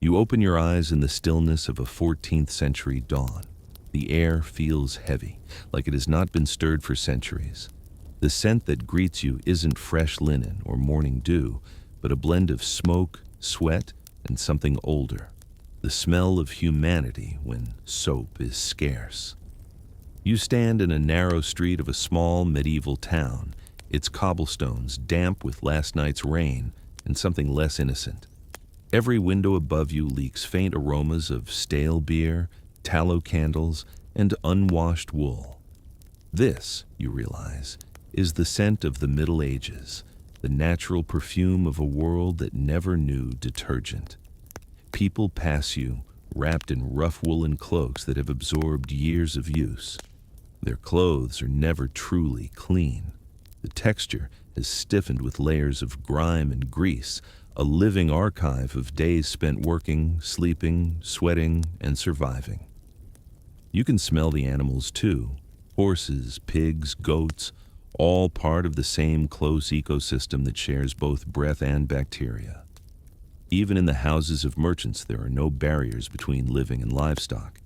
You open your eyes in the stillness of a 14th century dawn. The air feels heavy, like it has not been stirred for centuries. The scent that greets you isn't fresh linen or morning dew, but a blend of smoke, sweat, and something older. The smell of humanity when soap is scarce. You stand in a narrow street of a small medieval town, its cobblestones damp with last night's rain and something less innocent. Every window above you leaks faint aromas of stale beer, tallow candles, and unwashed wool. This, you realize, is the scent of the Middle Ages, the natural perfume of a world that never knew detergent. People pass you, wrapped in rough woolen cloaks that have absorbed years of use. Their clothes are never truly clean. The texture is stiffened with layers of grime and grease, a living archive of days spent working, sleeping, sweating, and surviving. You can smell the animals too. Horses, pigs, goats, all part of the same close ecosystem that shares both breath and bacteria. Even in the houses of merchants, there are no barriers between living and livestock.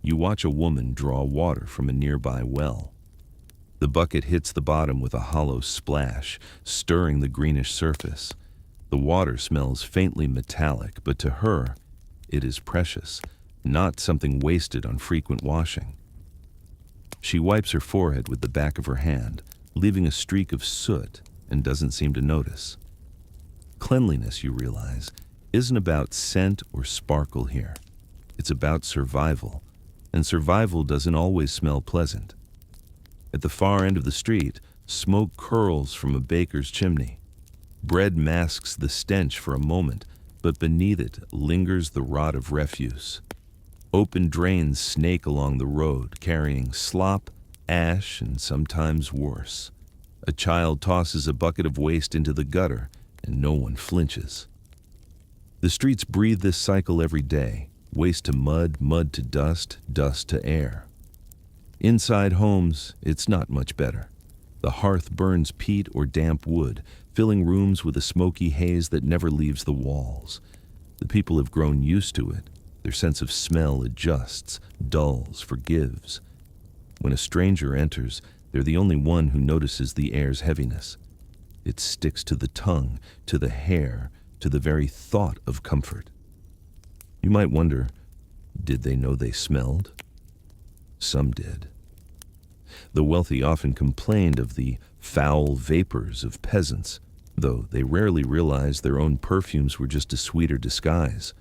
You watch a woman draw water from a nearby well. The bucket hits the bottom with a hollow splash, stirring the greenish surface. The water smells faintly metallic, but to her, it is precious, not something wasted on frequent washing. She wipes her forehead with the back of her hand, leaving a streak of soot, and doesn't seem to notice. Cleanliness, you realize, isn't about scent or sparkle here. It's about survival, and survival doesn't always smell pleasant. At the far end of the street, smoke curls from a baker's chimney. Bread masks the stench for a moment, but beneath it lingers the rot of refuse. Open drains snake along the road, carrying slop, ash, and sometimes worse. A child tosses a bucket of waste into the gutter, and no one flinches. The streets breathe this cycle every day, waste to mud, mud to dust, dust to air. Inside homes, it's not much better. The hearth burns peat or damp wood, filling rooms with a smoky haze that never leaves the walls. The people have grown used to it. Their sense of smell adjusts, dulls, forgives. When a stranger enters, they're the only one who notices the air's heaviness. It sticks to the tongue, to the hair, to the very thought of comfort. You might wonder, did they know they smelled? Some did. The wealthy often complained of the foul vapors of peasants, though they rarely realized their own perfumes were just a sweeter disguise.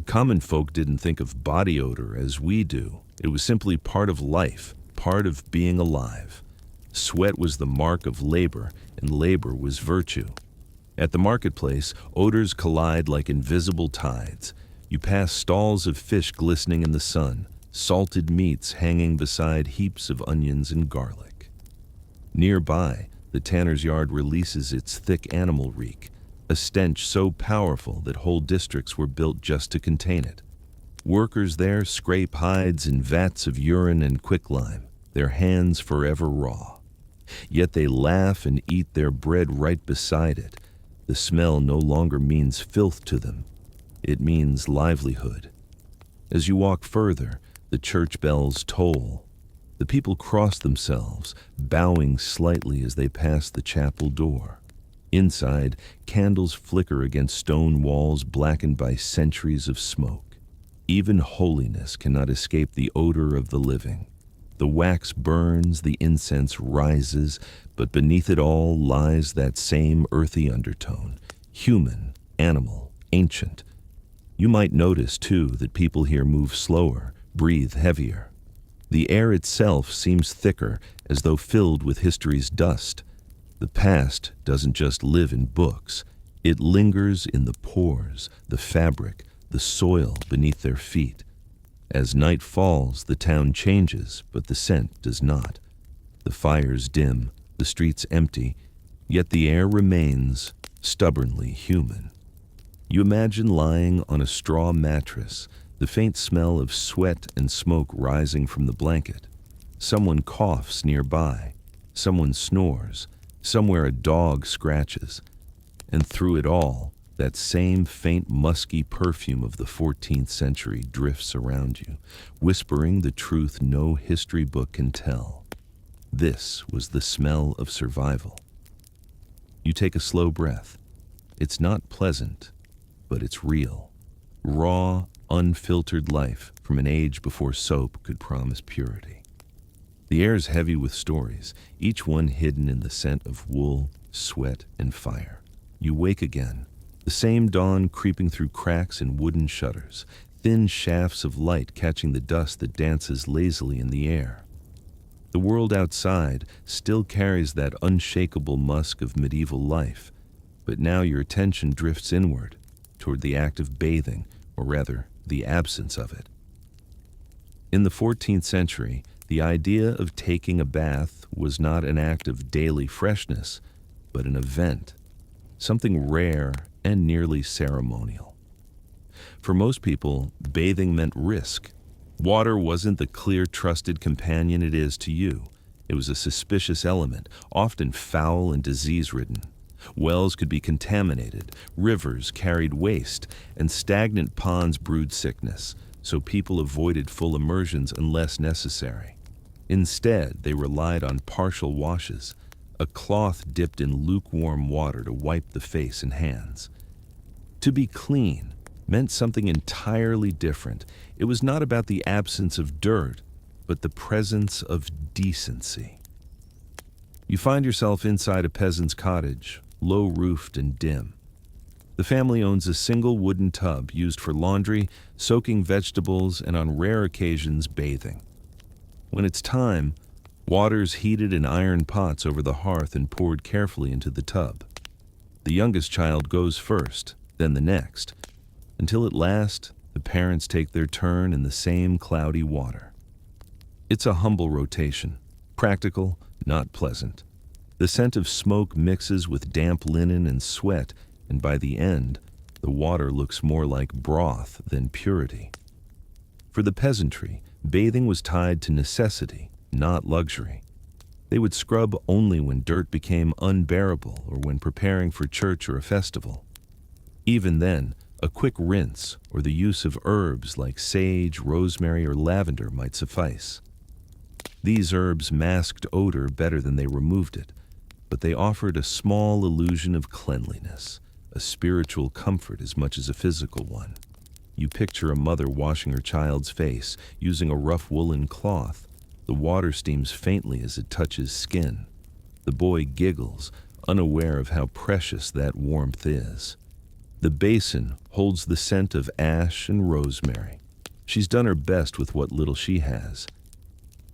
Common folk didn't think of body odor as we do. It was simply part of life, part of being alive. Sweat was the mark of labor, and labor was virtue. At the marketplace, odors collide like invisible tides. You pass stalls of fish glistening in the sun, salted meats hanging beside heaps of onions and garlic. Nearby, the tanner's yard releases its thick animal reek, a stench so powerful that whole districts were built just to contain it. Workers there scrape hides in vats of urine and quicklime, their hands forever raw. Yet they laugh and eat their bread right beside it. The smell no longer means filth to them. It means livelihood. As you walk further, the church bells toll. The people cross themselves, bowing slightly as they pass the chapel door. Inside, candles flicker against stone walls blackened by centuries of smoke. Even holiness cannot escape the odor of the living. The wax burns, the incense rises, but beneath it all lies that same earthy undertone, human, animal, ancient. You might notice, too, that people here move slower, breathe heavier. The air itself seems thicker, as though filled with history's dust. The past doesn't just live in books. It lingers in the pores, the fabric, the soil beneath their feet. As night falls, the town changes, but the scent does not. The fires dim, the streets empty, yet the air remains stubbornly human. You imagine lying on a straw mattress, the faint smell of sweat and smoke rising from the blanket. Someone coughs nearby, someone snores, somewhere a dog scratches. And through it all, That same faint musky perfume of the 14th century drifts around you, whispering the truth no history book can tell. This was the smell of survival. You take a slow breath. It's not pleasant, but it's real. Raw, unfiltered life from an age before soap could promise purity. The air's heavy with stories, each one hidden in the scent of wool, sweat, and fire. You wake again. The same dawn creeping through cracks in wooden shutters, thin shafts of light catching the dust that dances lazily in the air. The world outside still carries that unshakable musk of medieval life, but now your attention drifts inward, toward the act of bathing, or rather, the absence of it. In the 14th century, the idea of taking a bath was not an act of daily freshness, but an event, something rare and nearly ceremonial. For most people, bathing meant risk. Water wasn't the clear, trusted companion it is to you. It was a suspicious element, often foul and disease-ridden. Wells could be contaminated, rivers carried waste, and stagnant ponds brewed sickness, so people avoided full immersions unless necessary. Instead, they relied on partial washes, a cloth dipped in lukewarm water to wipe the face and hands. To be clean meant something entirely different. It was not about the absence of dirt, but the presence of decency. You find yourself inside a peasant's cottage, low-roofed and dim. The family owns a single wooden tub used for laundry, soaking vegetables, and on rare occasions, bathing. When it's time, water's heated in iron pots over the hearth and poured carefully into the tub. The youngest child goes first, then the next, until at last the parents take their turn in the same cloudy water. It's a humble rotation, practical, not pleasant. The scent of smoke mixes with damp linen and sweat, and by the end, the water looks more like broth than purity. For the peasantry, bathing was tied to necessity, not luxury. They would scrub only when dirt became unbearable or when preparing for church or a festival. Even then, a quick rinse or the use of herbs like sage, rosemary, or lavender might suffice. These herbs masked odor better than they removed it, but they offered a small illusion of cleanliness, a spiritual comfort as much as a physical one. You picture a mother washing her child's face using a rough woolen cloth. The water steams faintly as it touches skin. The boy giggles, unaware of how precious that warmth is. The basin holds the scent of ash and rosemary. She's done her best with what little she has.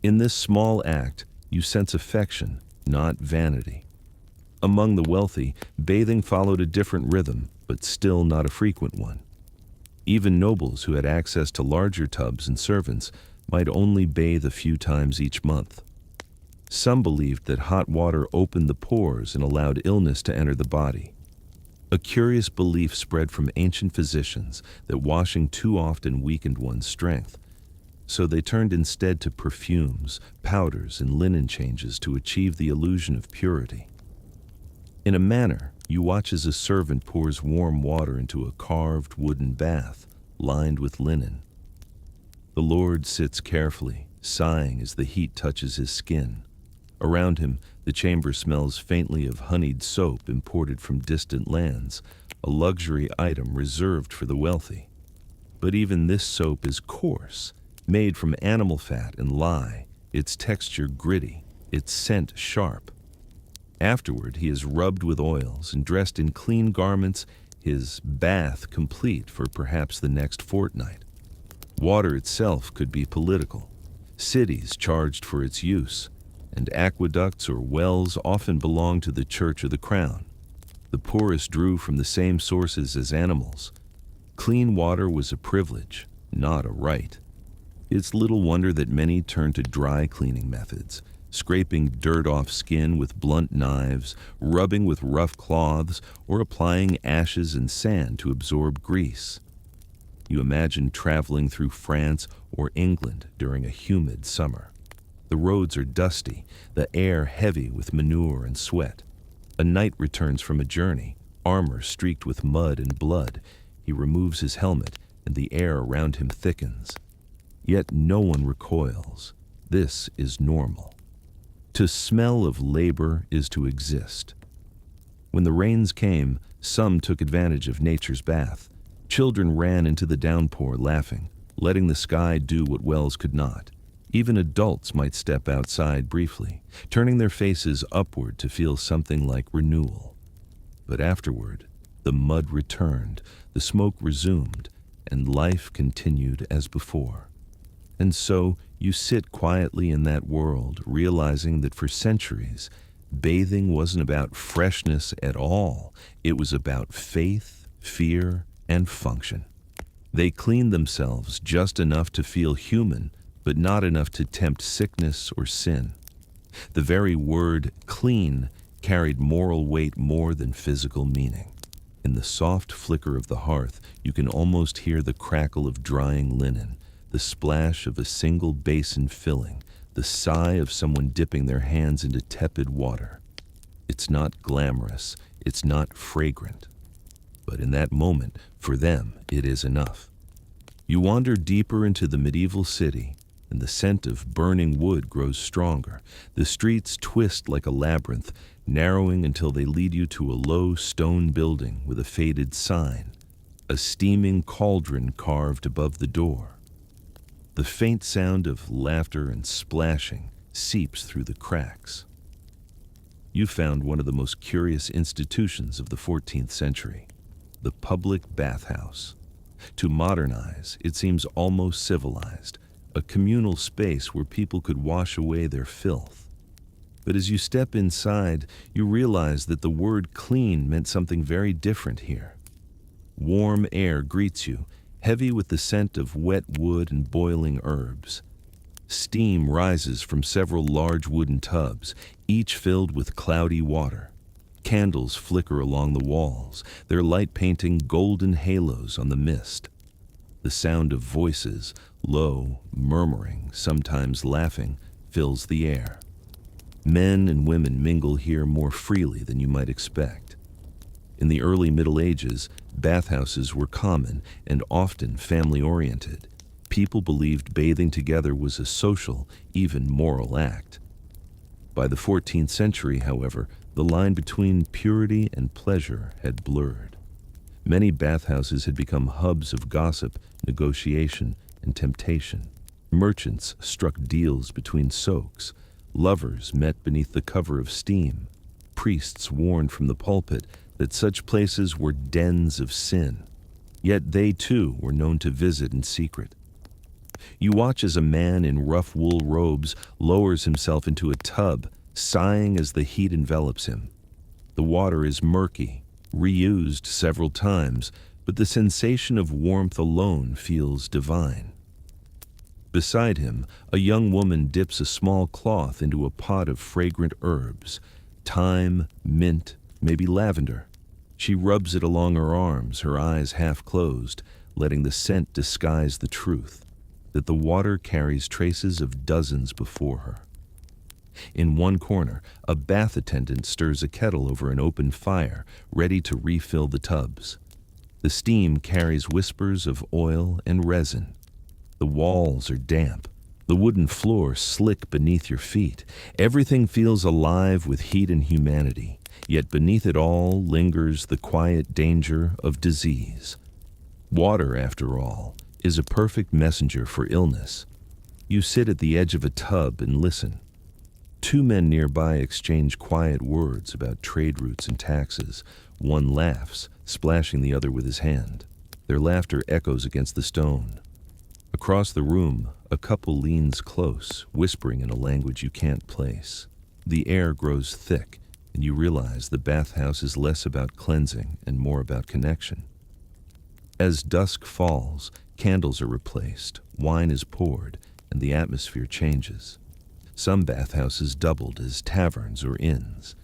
In this small act, you sense affection, not vanity. Among the wealthy, bathing followed a different rhythm, but still not a frequent one. Even nobles who had access to larger tubs and servants might only bathe a few times each month. Some believed that hot water opened the pores and allowed illness to enter the body. A curious belief spread from ancient physicians that washing too often weakened one's strength, so they turned instead to perfumes, powders, and linen changes to achieve the illusion of purity. In a manner, you watch as a servant pours warm water into a carved wooden bath lined with linen. The Lord sits carefully, sighing as the heat touches his skin. Around him, the chamber smells faintly of honeyed soap imported from distant lands, a luxury item reserved for the wealthy. But even this soap is coarse, made from animal fat and lye, its texture gritty, its scent sharp. Afterward, he is rubbed with oils and dressed in clean garments, his bath complete for perhaps the next fortnight. Water itself could be political. Cities charged for its use, and aqueducts or wells often belonged to the church or the crown. The poorest drew from the same sources as animals. Clean water was a privilege, not a right. It's little wonder that many turned to dry cleaning methods, scraping dirt off skin with blunt knives, rubbing with rough cloths, or applying ashes and sand to absorb grease. You imagine traveling through France or England during a humid summer. The roads are dusty, the air heavy with manure and sweat. A knight returns from a journey, armor streaked with mud and blood. He removes his helmet, and the air around him thickens. Yet no one recoils. This is normal. To smell of labor is to exist. When the rains came, some took advantage of nature's bath. Children ran into the downpour laughing, letting the sky do what wells could not. Even adults might step outside briefly, turning their faces upward to feel something like renewal. But afterward, the mud returned, the smoke resumed, and life continued as before. And so you sit quietly in that world, realizing that for centuries, bathing wasn't about freshness at all. It was about faith, fear, and function. They cleaned themselves just enough to feel human, but not enough to tempt sickness or sin. The very word clean carried moral weight more than physical meaning. In the soft flicker of the hearth, you can almost hear the crackle of drying linen, the splash of a single basin filling, the sigh of someone dipping their hands into tepid water. It's not glamorous, it's not fragrant. But in that moment, for them, it is enough. You wander deeper into the medieval city, and the scent of burning wood grows stronger. The streets twist like a labyrinth, narrowing until they lead you to a low stone building with a faded sign, a steaming cauldron carved above the door. The faint sound of laughter and splashing seeps through the cracks. You found one of the most curious institutions of the 14th century, the public bathhouse. To modernize, it seems almost civilized, a communal space where people could wash away their filth. But as you step inside, you realize that the word clean meant something very different here. Warm air greets you, heavy with the scent of wet wood and boiling herbs. Steam rises from several large wooden tubs, each filled with cloudy water. Candles flicker along the walls, their light painting golden halos on the mist. The sound of voices, low, murmuring, sometimes laughing, fills the air. Men and women mingle here more freely than you might expect. In the early Middle Ages, bathhouses were common and often family-oriented. People believed bathing together was a social, even moral act. By the 14th century, however, the line between purity and pleasure had blurred. Many bathhouses had become hubs of gossip, negotiation, and temptation. Merchants struck deals between soaks. Lovers met beneath the cover of steam. Priests warned from the pulpit that such places were dens of sin. Yet they, too, were known to visit in secret. You watch as a man in rough wool robes lowers himself into a tub, sighing as the heat envelops him. The water is murky, reused several times, but the sensation of warmth alone feels divine. Beside him, a young woman dips a small cloth into a pot of fragrant herbs, thyme, mint, maybe lavender. She rubs it along her arms, her eyes half closed, letting the scent disguise the truth, that the water carries traces of dozens before her. In one corner, a bath attendant stirs a kettle over an open fire, ready to refill the tubs. The steam carries whispers of oil and resin. The walls are damp, the wooden floor slick beneath your feet. Everything feels alive with heat and humanity, yet beneath it all lingers the quiet danger of disease. Water, after all, is a perfect messenger for illness. You sit at the edge of a tub and listen. Two men nearby exchange quiet words about trade routes and taxes. One laughs, splashing the other with his hand. Their laughter echoes against the stone. Across the room, a couple leans close, whispering in a language you can't place. The air grows thick, and you realize the bathhouse is less about cleansing and more about connection. As dusk falls, candles are replaced, wine is poured, and the atmosphere changes. Some bathhouses doubled as taverns or inns.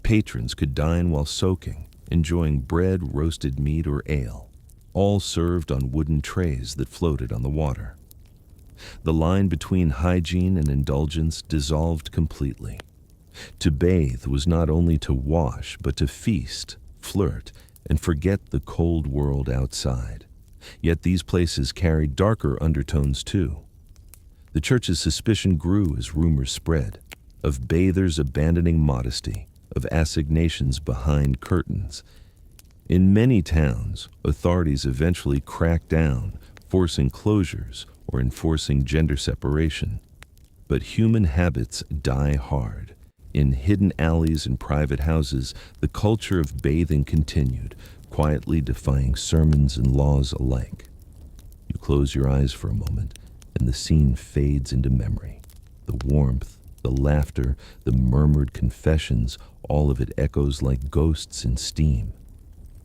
Patrons could dine while soaking, enjoying bread, roasted meat, or ale, all served on wooden trays that floated on the water. The line between hygiene and indulgence dissolved completely. To bathe was not only to wash, but to feast, flirt, and forget the cold world outside. Yet these places carried darker undertones too. The church's suspicion grew as rumors spread, of bathers abandoning modesty, of assignations behind curtains. In many towns, authorities eventually cracked down, forcing closures or enforcing gender separation. But human habits die hard. In hidden alleys and private houses, the culture of bathing continued, quietly defying sermons and laws alike. You close your eyes for a moment, and the scene fades into memory. The warmth, the laughter, the murmured confessions, all of it echoes like ghosts in steam.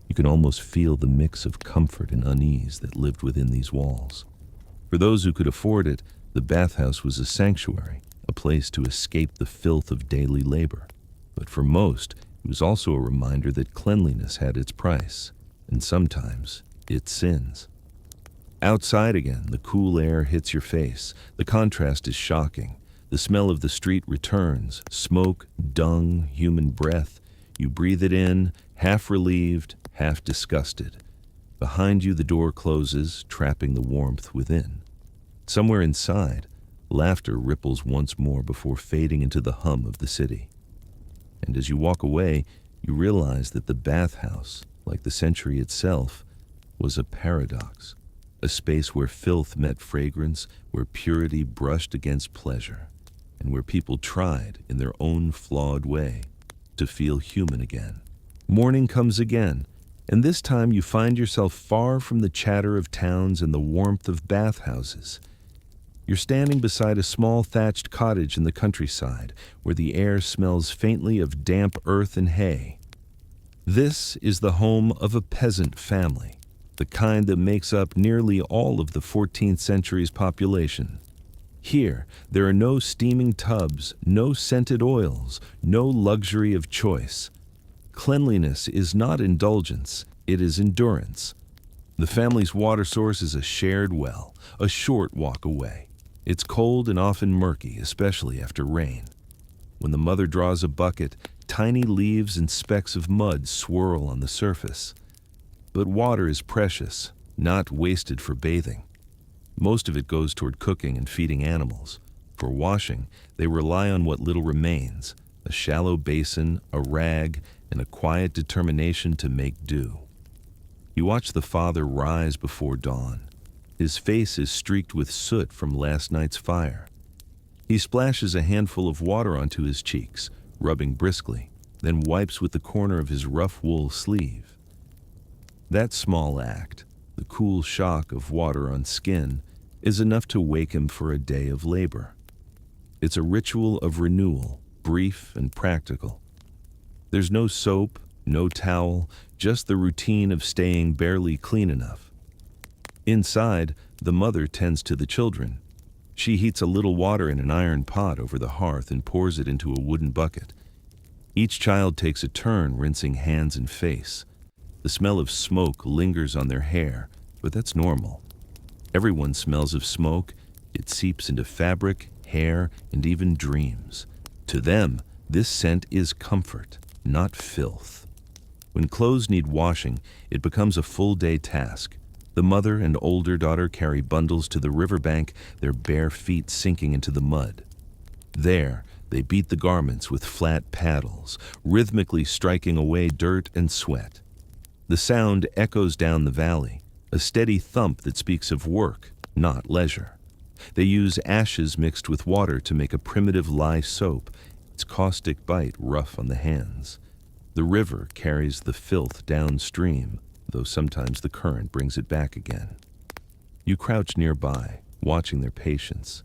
You can almost feel the mix of comfort and unease that lived within these walls. For those who could afford it, the bathhouse was a sanctuary, a place to escape the filth of daily labor. But for most, it was also a reminder that cleanliness had its price, and sometimes its sins. Outside again, the cool air hits your face. The contrast is shocking. The smell of the street returns, smoke, dung, human breath. You breathe it in, half relieved, half disgusted. Behind you, the door closes, trapping the warmth within. Somewhere inside, laughter ripples once more before fading into the hum of the city. And as you walk away, you realize that the bathhouse, like the century itself, was a paradox, a space where filth met fragrance, where purity brushed against pleasure, and where people tried, in their own flawed way, to feel human again. Morning comes again, and this time you find yourself far from the chatter of towns and the warmth of bathhouses. You're standing beside a small thatched cottage in the countryside, where the air smells faintly of damp earth and hay. This is the home of a peasant family, the kind that makes up nearly all of the 14th century's population. Here, there are no steaming tubs, no scented oils, no luxury of choice. Cleanliness is not indulgence, it is endurance. The family's water source is a shared well, a short walk away. It's cold and often murky, especially after rain. When the mother draws a bucket, tiny leaves and specks of mud swirl on the surface. But water is precious, not wasted for bathing. Most of it goes toward cooking and feeding animals. For washing, they rely on what little remains, a shallow basin, a rag, and a quiet determination to make do. You watch the father rise before dawn. His face is streaked with soot from last night's fire. He splashes a handful of water onto his cheeks, rubbing briskly, then wipes with the corner of his rough wool sleeve. That small act, the cool shock of water on skin, is enough to wake him for a day of labor. It's a ritual of renewal, brief and practical. There's no soap, no towel, just the routine of staying barely clean enough. Inside, the mother tends to the children. She heats a little water in an iron pot over the hearth and pours it into a wooden bucket. Each child takes a turn rinsing hands and face. The smell of smoke lingers on their hair, but that's normal. Everyone smells of smoke. It seeps into fabric, hair, and even dreams. To them, this scent is comfort, not filth. When clothes need washing, it becomes a full-day task. The mother and older daughter carry bundles to the riverbank, their bare feet sinking into the mud. There, they beat the garments with flat paddles, rhythmically striking away dirt and sweat. The sound echoes down the valley, a steady thump that speaks of work, not leisure. They use ashes mixed with water to make a primitive lye soap, its caustic bite rough on the hands. The river carries the filth downstream, though sometimes the current brings it back again. You crouch nearby, watching their patience.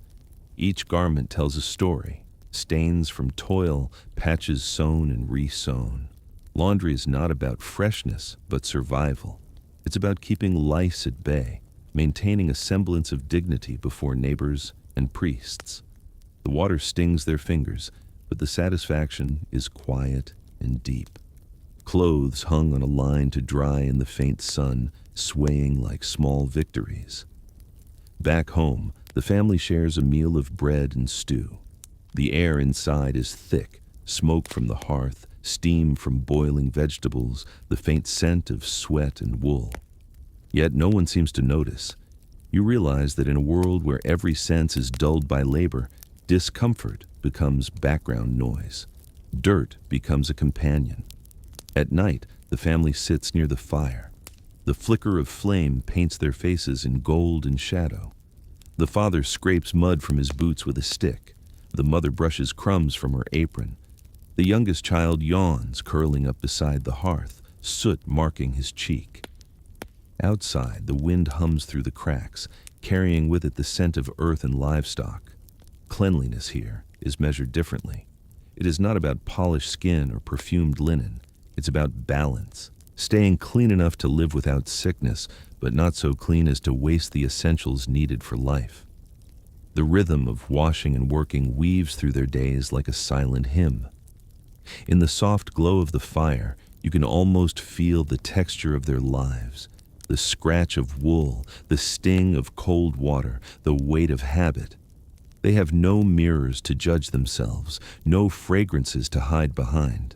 Each garment tells a story, stains from toil, patches sewn and re-sewn. Laundry is not about freshness, but survival. It's about keeping lice at bay, maintaining a semblance of dignity before neighbors and priests. The water stings their fingers, but the satisfaction is quiet and deep. Clothes hung on a line to dry in the faint sun, swaying like small victories. Back home, the family shares a meal of bread and stew. The air inside is thick, smoke from the hearth, steam from boiling vegetables, the faint scent of sweat and wool. Yet no one seems to notice. You realize that in a world where every sense is dulled by labor, discomfort becomes background noise. Dirt becomes a companion. At night, the family sits near the fire. The flicker of flame paints their faces in gold and shadow. The father scrapes mud from his boots with a stick. The mother brushes crumbs from her apron. The youngest child yawns, curling up beside the hearth, soot marking his cheek. Outside, the wind hums through the cracks, carrying with it the scent of earth and livestock. Cleanliness here is measured differently. It is not about polished skin or perfumed linen. It's about balance, staying clean enough to live without sickness, but not so clean as to waste the essentials needed for life. The rhythm of washing and working weaves through their days like a silent hymn. In the soft glow of the fire, you can almost feel the texture of their lives. The scratch of wool, the sting of cold water, the weight of habit. They have no mirrors to judge themselves, no fragrances to hide behind.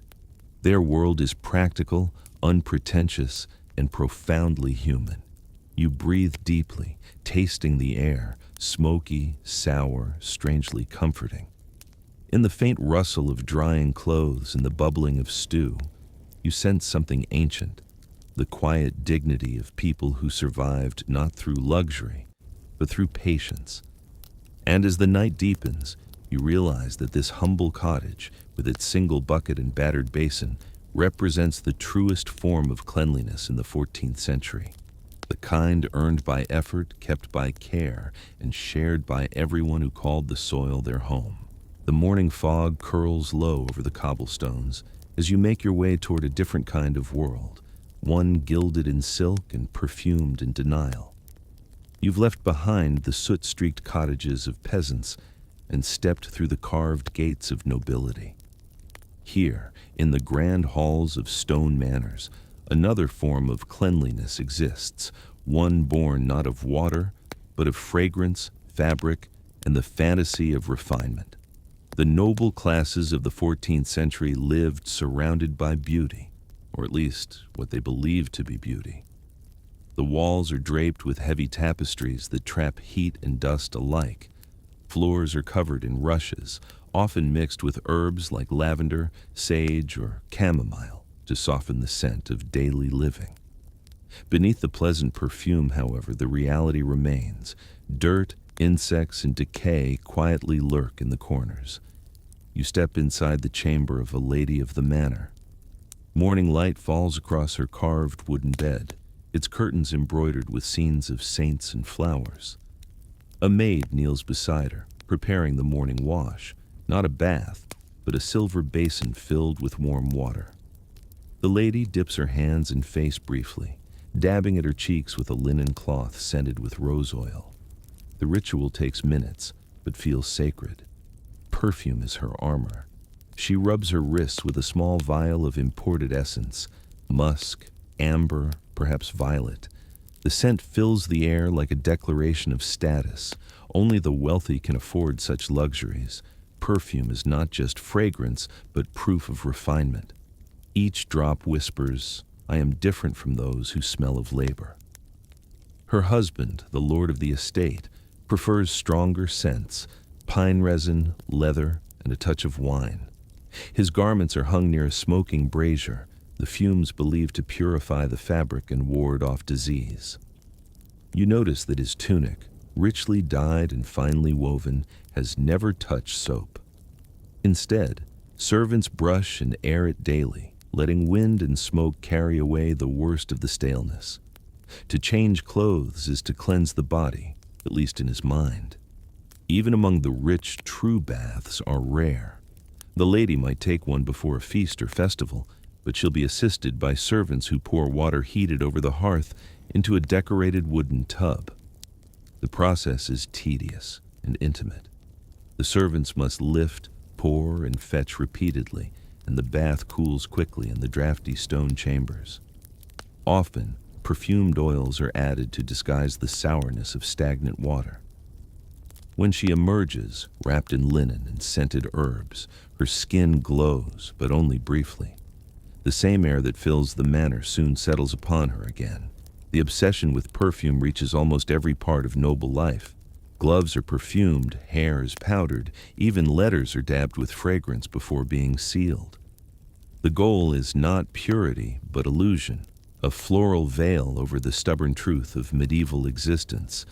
Their world is practical, unpretentious, and profoundly human. You breathe deeply, tasting the air, smoky, sour, strangely comforting. In the faint rustle of drying clothes and the bubbling of stew, you sense something ancient. The quiet dignity of people who survived not through luxury, but through patience. And as the night deepens, you realize that this humble cottage, with its single bucket and battered basin, represents the truest form of cleanliness in the 14th century. The kind earned by effort, kept by care, and shared by everyone who called the soil their home. The morning fog curls low over the cobblestones as you make your way toward a different kind of world. One gilded in silk and perfumed in denial. You've left behind the soot-streaked cottages of peasants and stepped through the carved gates of nobility. Here, in the grand halls of stone manors, another form of cleanliness exists, one born not of water, but of fragrance, fabric, and the fantasy of refinement. The noble classes of the 14th century lived surrounded by beauty, or at least what they believed to be beauty. The walls are draped with heavy tapestries that trap heat and dust alike. Floors are covered in rushes, often mixed with herbs like lavender, sage, or chamomile to soften the scent of daily living. Beneath the pleasant perfume, however, the reality remains. Dirt, insects, and decay quietly lurk in the corners. You step inside the chamber of a lady of the manor. Morning light falls across her carved wooden bed, its curtains embroidered with scenes of saints and flowers. A maid kneels beside her, preparing the morning wash, not a bath, but a silver basin filled with warm water. The lady dips her hands and face briefly, dabbing at her cheeks with a linen cloth scented with rose oil. The ritual takes minutes, but feels sacred. Perfume is her armor. She rubs her wrists with a small vial of imported essence, musk, amber, perhaps violet. The scent fills the air like a declaration of status. Only the wealthy can afford such luxuries. Perfume is not just fragrance, but proof of refinement. Each drop whispers, "I am different from those who smell of labor." Her husband, the lord of the estate, prefers stronger scents, pine resin, leather, and a touch of wine. His garments are hung near a smoking brazier, the fumes believed to purify the fabric and ward off disease. You notice that his tunic, richly dyed and finely woven, has never touched soap. Instead, servants brush and air it daily, letting wind and smoke carry away the worst of the staleness. To change clothes is to cleanse the body, at least in his mind. Even among the rich, true baths are rare. The lady might take one before a feast or festival, but she'll be assisted by servants who pour water heated over the hearth into a decorated wooden tub. The process is tedious and intimate. The servants must lift, pour, and fetch repeatedly, and the bath cools quickly in the drafty stone chambers. Often, perfumed oils are added to disguise the sourness of stagnant water. When she emerges, wrapped in linen and scented herbs, her skin glows, but only briefly. The same air that fills the manor soon settles upon her again. The obsession with perfume reaches almost every part of noble life. Gloves are perfumed, hair is powdered, even letters are dabbed with fragrance before being sealed. The goal is not purity, but illusion, a floral veil over the stubborn truth of medieval existence.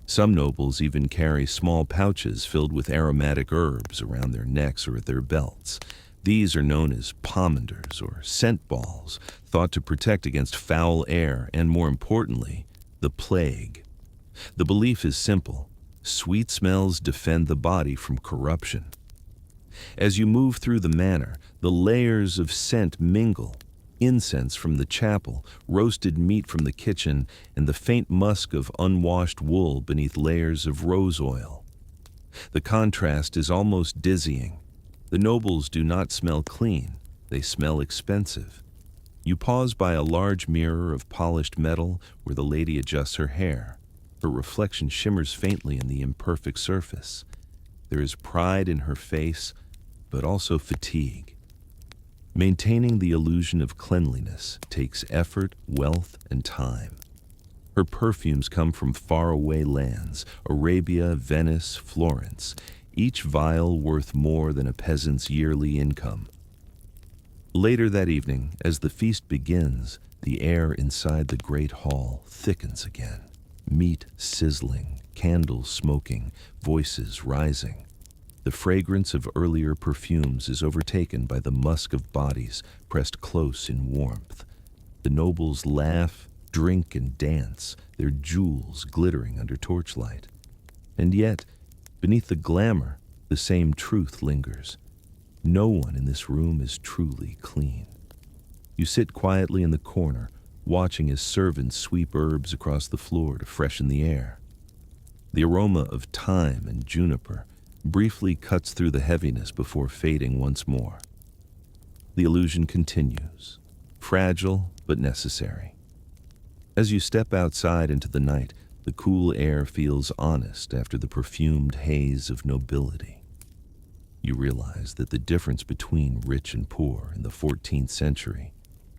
Some nobles even carry small pouches filled with aromatic herbs around their necks or at their belts. These are known as pomanders or scent balls, thought to protect against foul air and, more importantly, the plague. The belief is simple: sweet smells defend the body from corruption. As you move through the manor, the layers of scent mingle: incense from the chapel, roasted meat from the kitchen, and the faint musk of unwashed wool beneath layers of rose oil. The contrast is almost dizzying. The nobles do not smell clean, they smell expensive. You pause by a large mirror of polished metal where the lady adjusts her hair. Her reflection shimmers faintly in the imperfect surface. There is pride in her face, but also fatigue. Maintaining the illusion of cleanliness takes effort, wealth, and time. Her perfumes come from faraway lands: Arabia, Venice, Florence, each vial worth more than a peasant's yearly income. Later that evening, as the feast begins, the air inside the great hall thickens again. Meat sizzling, candles smoking, voices rising. The fragrance of earlier perfumes is overtaken by the musk of bodies pressed close in warmth. The nobles laugh, drink, and dance, their jewels glittering under torchlight. And yet, beneath the glamour, the same truth lingers. No one in this room is truly clean. You sit quietly in the corner, watching as servants sweep herbs across the floor to freshen the air. The aroma of thyme and juniper briefly cuts through the heaviness before fading once more. The illusion continues, fragile but necessary. As you step outside into the night, the cool air feels honest after the perfumed haze of nobility. You realize that the difference between rich and poor in the 14th century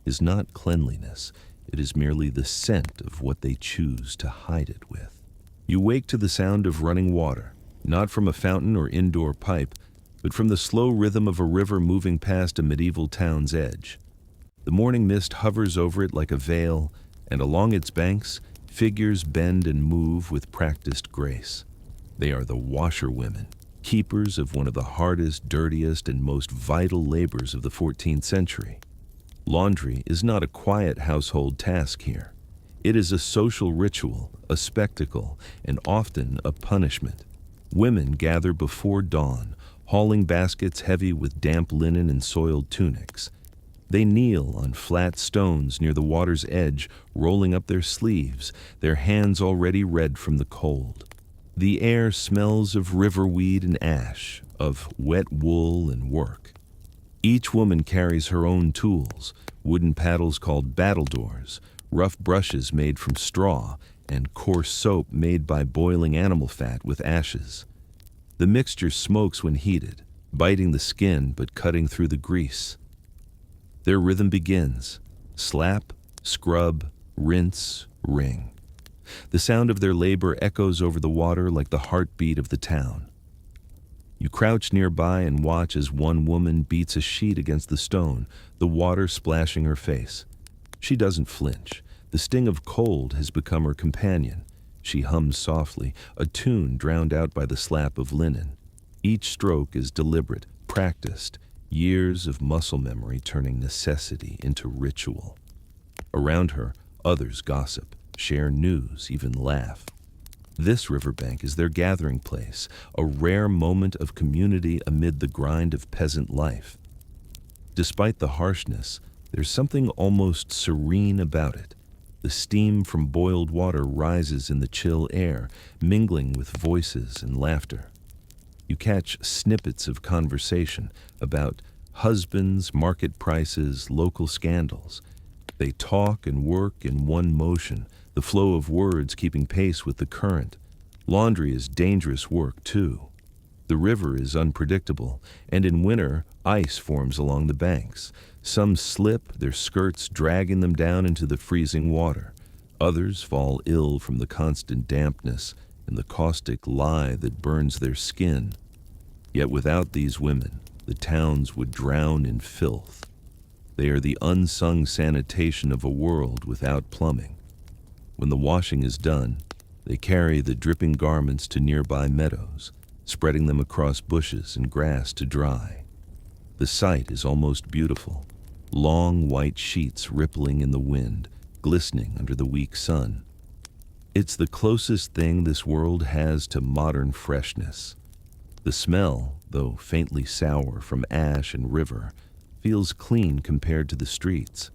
is not cleanliness, it is merely the scent of what they choose to hide it with. You wake to the sound of running water, not from a fountain or indoor pipe, but from the slow rhythm of a river moving past a medieval town's edge. The morning mist hovers over it like a veil, and along its banks, figures bend and move with practiced grace. They are the washerwomen, keepers of one of the hardest, dirtiest, and most vital labors of the 14th century. Laundry is not a quiet household task here. It is a social ritual, a spectacle, and often a punishment. Women gather before dawn, hauling baskets heavy with damp linen and soiled tunics. They kneel on flat stones near the water's edge, rolling up their sleeves, their hands already red from the cold. The air smells of riverweed and ash, of wet wool and work. Each woman carries her own tools: wooden paddles called battledores, rough brushes made from straw, and coarse soap made by boiling animal fat with ashes. The mixture smokes when heated, biting the skin but cutting through the grease. Their rhythm begins: slap, scrub, rinse, wring. The sound of their labor echoes over the water like the heartbeat of the town. You crouch nearby and watch as one woman beats a sheet against the stone, the water splashing her face. She doesn't flinch. The sting of cold has become her companion. She hums softly, a tune drowned out by the slap of linen. Each stroke is deliberate, practiced, years of muscle memory turning necessity into ritual. Around her, others gossip, share news, even laugh. This riverbank is their gathering place, a rare moment of community amid the grind of peasant life. Despite the harshness, there's something almost serene about it. The steam from boiled water rises in the chill air, mingling with voices and laughter. You catch snippets of conversation about husbands, market prices, local scandals. They talk and work in one motion, the flow of words keeping pace with the current. Laundry is dangerous work, too. The river is unpredictable, and in winter, ice forms along the banks. Some slip, their skirts dragging them down into the freezing water. Others fall ill from the constant dampness and the caustic lye that burns their skin. Yet without these women, the towns would drown in filth. They are the unsung sanitation of a world without plumbing. When the washing is done, they carry the dripping garments to nearby meadows, spreading them across bushes and grass to dry. The sight is almost beautiful. Long white sheets rippling in the wind, glistening under the weak sun. It's the closest thing this world has to modern freshness. The smell, though faintly sour from ash and river, feels clean compared to the streets.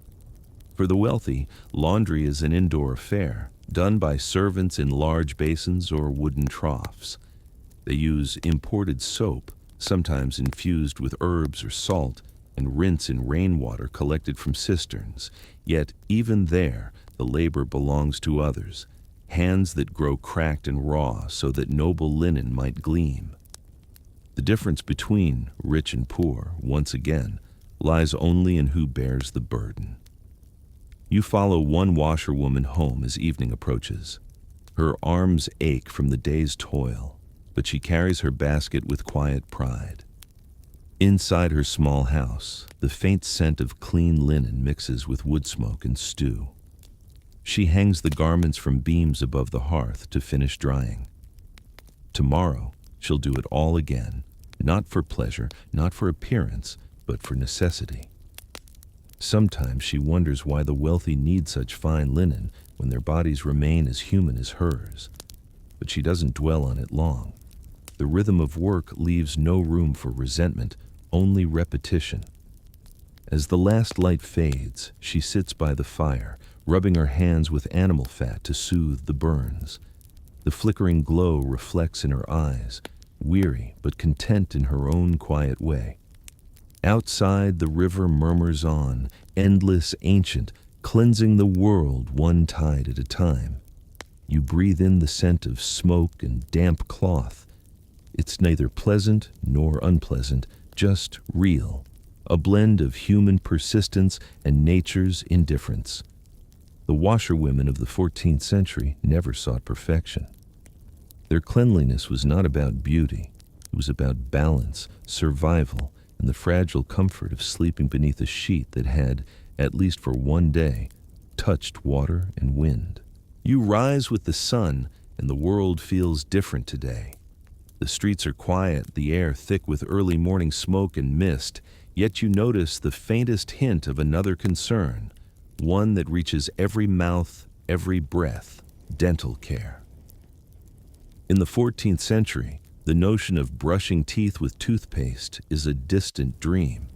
For the wealthy, laundry is an indoor affair, done by servants in large basins or wooden troughs. They use imported soap, sometimes infused with herbs or salt, and rinse in rainwater collected from cisterns. Yet even there, the labor belongs to others, hands that grow cracked and raw so that noble linen might gleam. The difference between rich and poor, once again, lies only in who bears the burden. You follow one washerwoman home as evening approaches. Her arms ache from the day's toil, but she carries her basket with quiet pride. Inside her small house, the faint scent of clean linen mixes with wood smoke and stew. She hangs the garments from beams above the hearth to finish drying. Tomorrow, she'll do it all again, not for pleasure, not for appearance, but for necessity. Sometimes she wonders why the wealthy need such fine linen when their bodies remain as human as hers. But she doesn't dwell on it long. The rhythm of work leaves no room for resentment, only repetition. As the last light fades, she sits by the fire, rubbing her hands with animal fat to soothe the burns. The flickering glow reflects in her eyes, weary but content in her own quiet way. Outside, the river murmurs on, endless, ancient, cleansing the world one tide at a time. You breathe in the scent of smoke and damp cloth. It's neither pleasant nor unpleasant, just real, a blend of human persistence and nature's indifference. The washerwomen of the 14th century never sought perfection. Their cleanliness was not about beauty. It was about balance, survival, and the fragile comfort of sleeping beneath a sheet that had, at least for one day, touched water and wind. You rise with the sun, and the world feels different today. The streets are quiet, the air thick with early morning smoke and mist, yet you notice the faintest hint of another concern, one that reaches every mouth, every breath: dental care. In the 14th century, the notion of brushing teeth with toothpaste is a distant dream.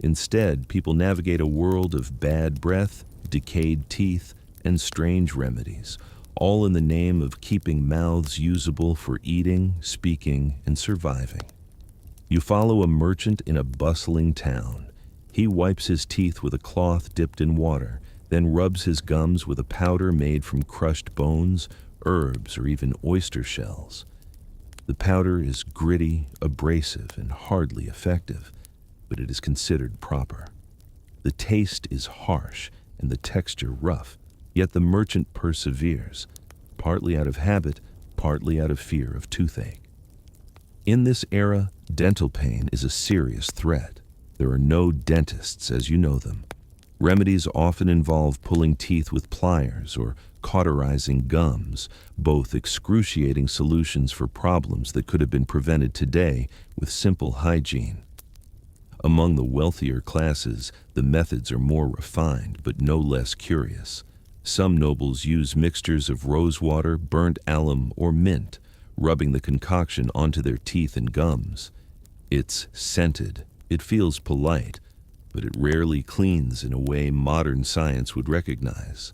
Instead, people navigate a world of bad breath, decayed teeth, and strange remedies, all in the name of keeping mouths usable for eating, speaking, and surviving. You follow a merchant in a bustling town. He wipes his teeth with a cloth dipped in water, then rubs his gums with a powder made from crushed bones, herbs, or even oyster shells. The powder is gritty, abrasive, and hardly effective, but it is considered proper. The taste is harsh and the texture rough, yet the merchant perseveres, partly out of habit, partly out of fear of toothache. In this era, dental pain is a serious threat. There are no dentists as you know them. Remedies often involve pulling teeth with pliers or cauterizing gums, both excruciating solutions for problems that could have been prevented today with simple hygiene. Among the wealthier classes, the methods are more refined but no less curious. Some nobles use mixtures of rosewater, burnt alum, or mint, rubbing the concoction onto their teeth and gums. It's scented, it feels polite, but it rarely cleans in a way modern science would recognize.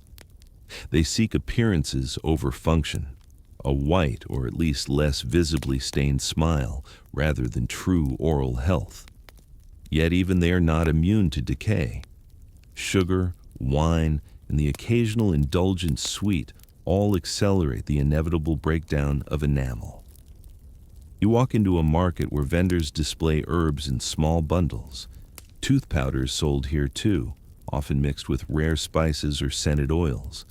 They seek appearances over function, a white or at least less visibly stained smile rather than true oral health. Yet even they are not immune to decay. Sugar, wine, and the occasional indulgent sweet all accelerate the inevitable breakdown of enamel. You walk into a market where vendors display herbs in small bundles. Tooth powder is sold here too, often mixed with rare spices or scented oils.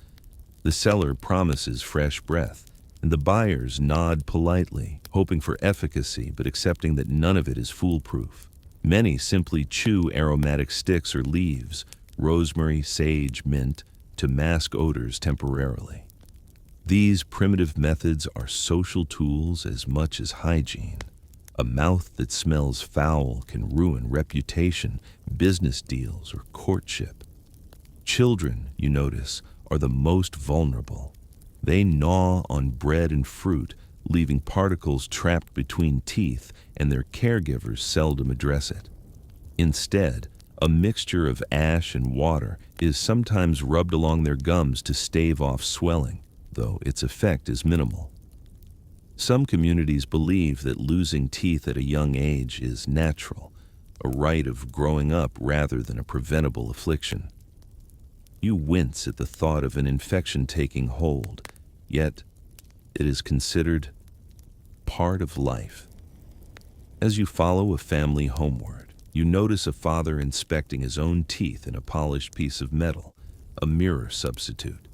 The seller promises fresh breath, and the buyers nod politely, hoping for efficacy but accepting that none of it is foolproof. Many simply chew aromatic sticks or leaves, rosemary, sage, mint, to mask odors temporarily. These primitive methods are social tools as much as hygiene. A mouth that smells foul can ruin reputation, business deals, or courtship. Children, you notice, are the most vulnerable. They gnaw on bread and fruit, leaving particles trapped between teeth, and their caregivers seldom address it. Instead, a mixture of ash and water is sometimes rubbed along their gums to stave off swelling, though its effect is minimal. Some communities believe that losing teeth at a young age is natural, a rite of growing up rather than a preventable affliction. You wince at the thought of an infection taking hold, yet it is considered part of life. As you follow a family homeward, you notice a father inspecting his own teeth in a polished piece of metal, a mirror substitute.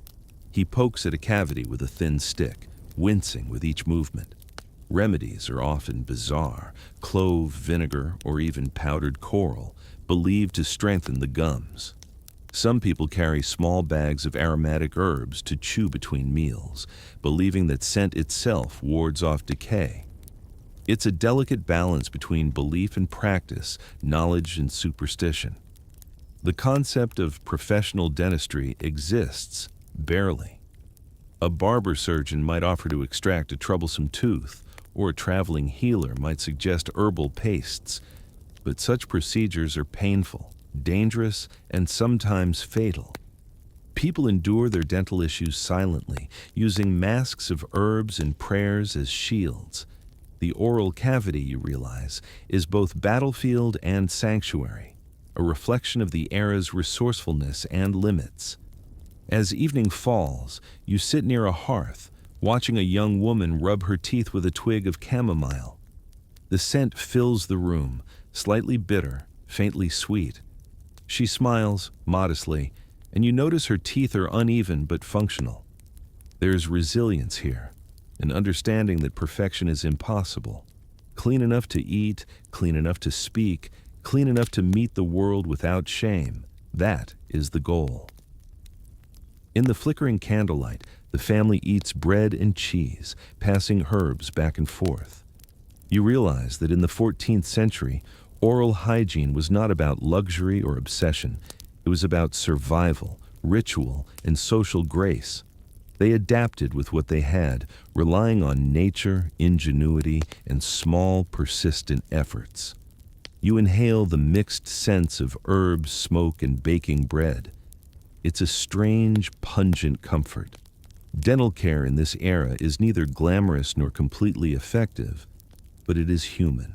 He pokes at a cavity with a thin stick, wincing with each movement. Remedies are often bizarre: clove, vinegar, or even powdered coral, believed to strengthen the gums. Some people carry small bags of aromatic herbs to chew between meals, believing that scent itself wards off decay. It's a delicate balance between belief and practice, knowledge and superstition. The concept of professional dentistry exists, barely. A barber surgeon might offer to extract a troublesome tooth, or a traveling healer might suggest herbal pastes, but such procedures are painful, dangerous, and sometimes fatal. People endure their dental issues silently, using masks of herbs and prayers as shields. The oral cavity, you realize, is both battlefield and sanctuary, a reflection of the era's resourcefulness and limits. As evening falls, you sit near a hearth, watching a young woman rub her teeth with a twig of chamomile. The scent fills the room, slightly bitter, faintly sweet. She smiles, modestly, and you notice her teeth are uneven but functional. There's resilience here, an understanding that perfection is impossible. Clean enough to eat, clean enough to speak, clean enough to meet the world without shame. That is the goal. In the flickering candlelight, the family eats bread and cheese, passing herbs back and forth. You realize that in the 14th century, oral hygiene was not about luxury or obsession. It was about survival, ritual, and social grace. They adapted with what they had, relying on nature, ingenuity, and small, persistent efforts. You inhale the mixed scents of herbs, smoke, and baking bread. It's a strange, pungent comfort. Dental care in this era is neither glamorous nor completely effective, but it is human.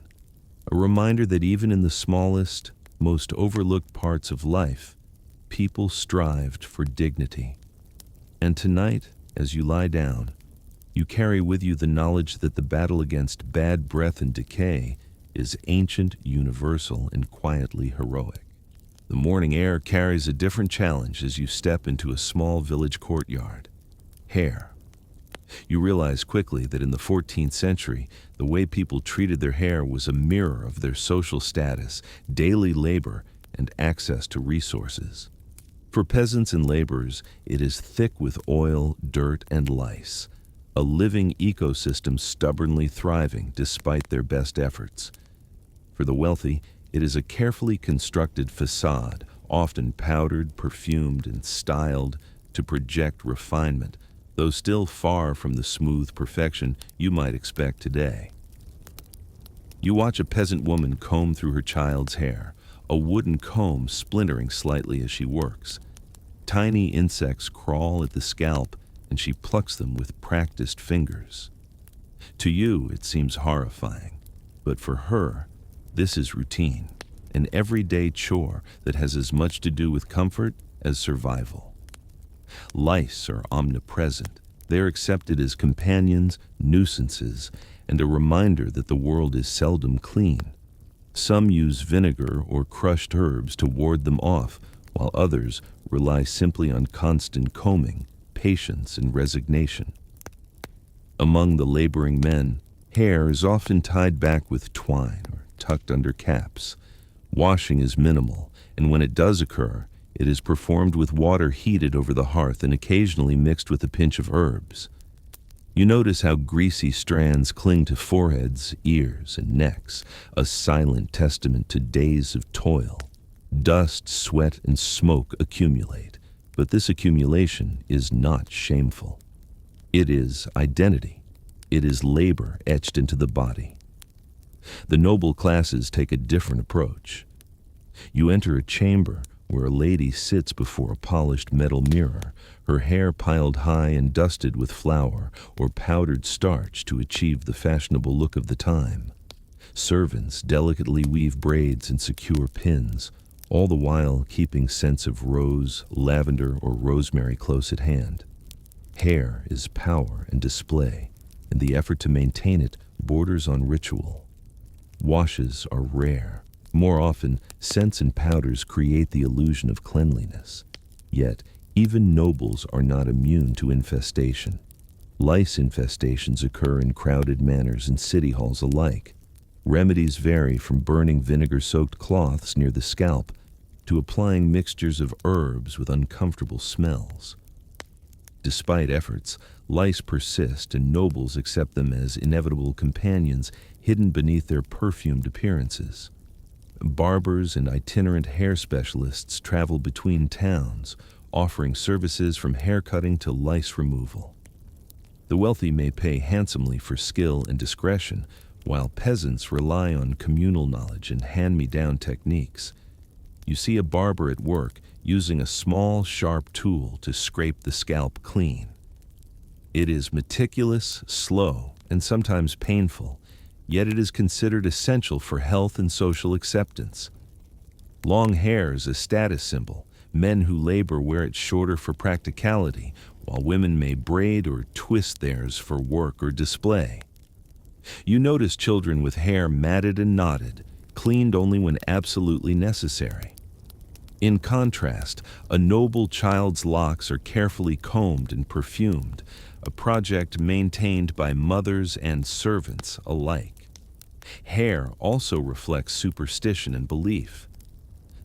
A reminder that even in the smallest, most overlooked parts of life, people strived for dignity. And tonight, as you lie down, you carry with you the knowledge that the battle against bad breath and decay is ancient, universal, and quietly heroic. The morning air carries a different challenge as you step into a small village courtyard. Hair. You realize quickly that in the 14th century, the way people treated their hair was a mirror of their social status, daily labor, and access to resources. For peasants and laborers, it is thick with oil, dirt, and lice, a living ecosystem stubbornly thriving despite their best efforts. For the wealthy, it is a carefully constructed facade, often powdered, perfumed, and styled to project refinement, though still far from the smooth perfection you might expect today. You watch a peasant woman comb through her child's hair, a wooden comb splintering slightly as she works. Tiny insects crawl at the scalp, and she plucks them with practiced fingers. To you, it seems horrifying, but for her, this is routine, an everyday chore that has as much to do with comfort as survival. Lice are omnipresent, They are accepted as companions, nuisances, and a reminder that the world is seldom clean. Some use vinegar or crushed herbs to ward them off, while others rely simply on constant combing, patience, and resignation. Among the laboring men, hair is often tied back with twine or tucked under caps. Washing is minimal, and when it does occur, it is performed with water heated over the hearth and occasionally mixed with a pinch of herbs. You notice how greasy strands cling to foreheads, ears, and necks, a silent testament to days of toil. Dust, sweat, and smoke accumulate, but this accumulation is not shameful. It is identity. It is labor etched into the body. The noble classes take a different approach. You enter a chamber where a lady sits before a polished metal mirror, her hair piled high and dusted with flour or powdered starch to achieve the fashionable look of the time. Servants delicately weave braids and secure pins, all the while keeping scents of rose, lavender, or rosemary close at hand. Hair is power and display, and the effort to maintain it borders on ritual. Washes are rare. More often, scents and powders create the illusion of cleanliness. Yet, even nobles are not immune to infestation. Lice infestations occur in crowded manors and city halls alike. Remedies vary from burning vinegar-soaked cloths near the scalp to applying mixtures of herbs with uncomfortable smells. Despite efforts, lice persist and nobles accept them as inevitable companions hidden beneath their perfumed appearances. Barbers and itinerant hair specialists travel between towns, offering services from haircutting to lice removal. The wealthy may pay handsomely for skill and discretion, while peasants rely on communal knowledge and hand-me-down techniques. You see a barber at work using a small, sharp tool to scrape the scalp clean. It is meticulous, slow, and sometimes painful, yet it is considered essential for health and social acceptance. Long hair is a status symbol. Men who labor wear it shorter for practicality, while women may braid or twist theirs for work or display. You notice children with hair matted and knotted, cleaned only when absolutely necessary. In contrast, a noble child's locks are carefully combed and perfumed, a project maintained by mothers and servants alike. Hair also reflects superstition and belief.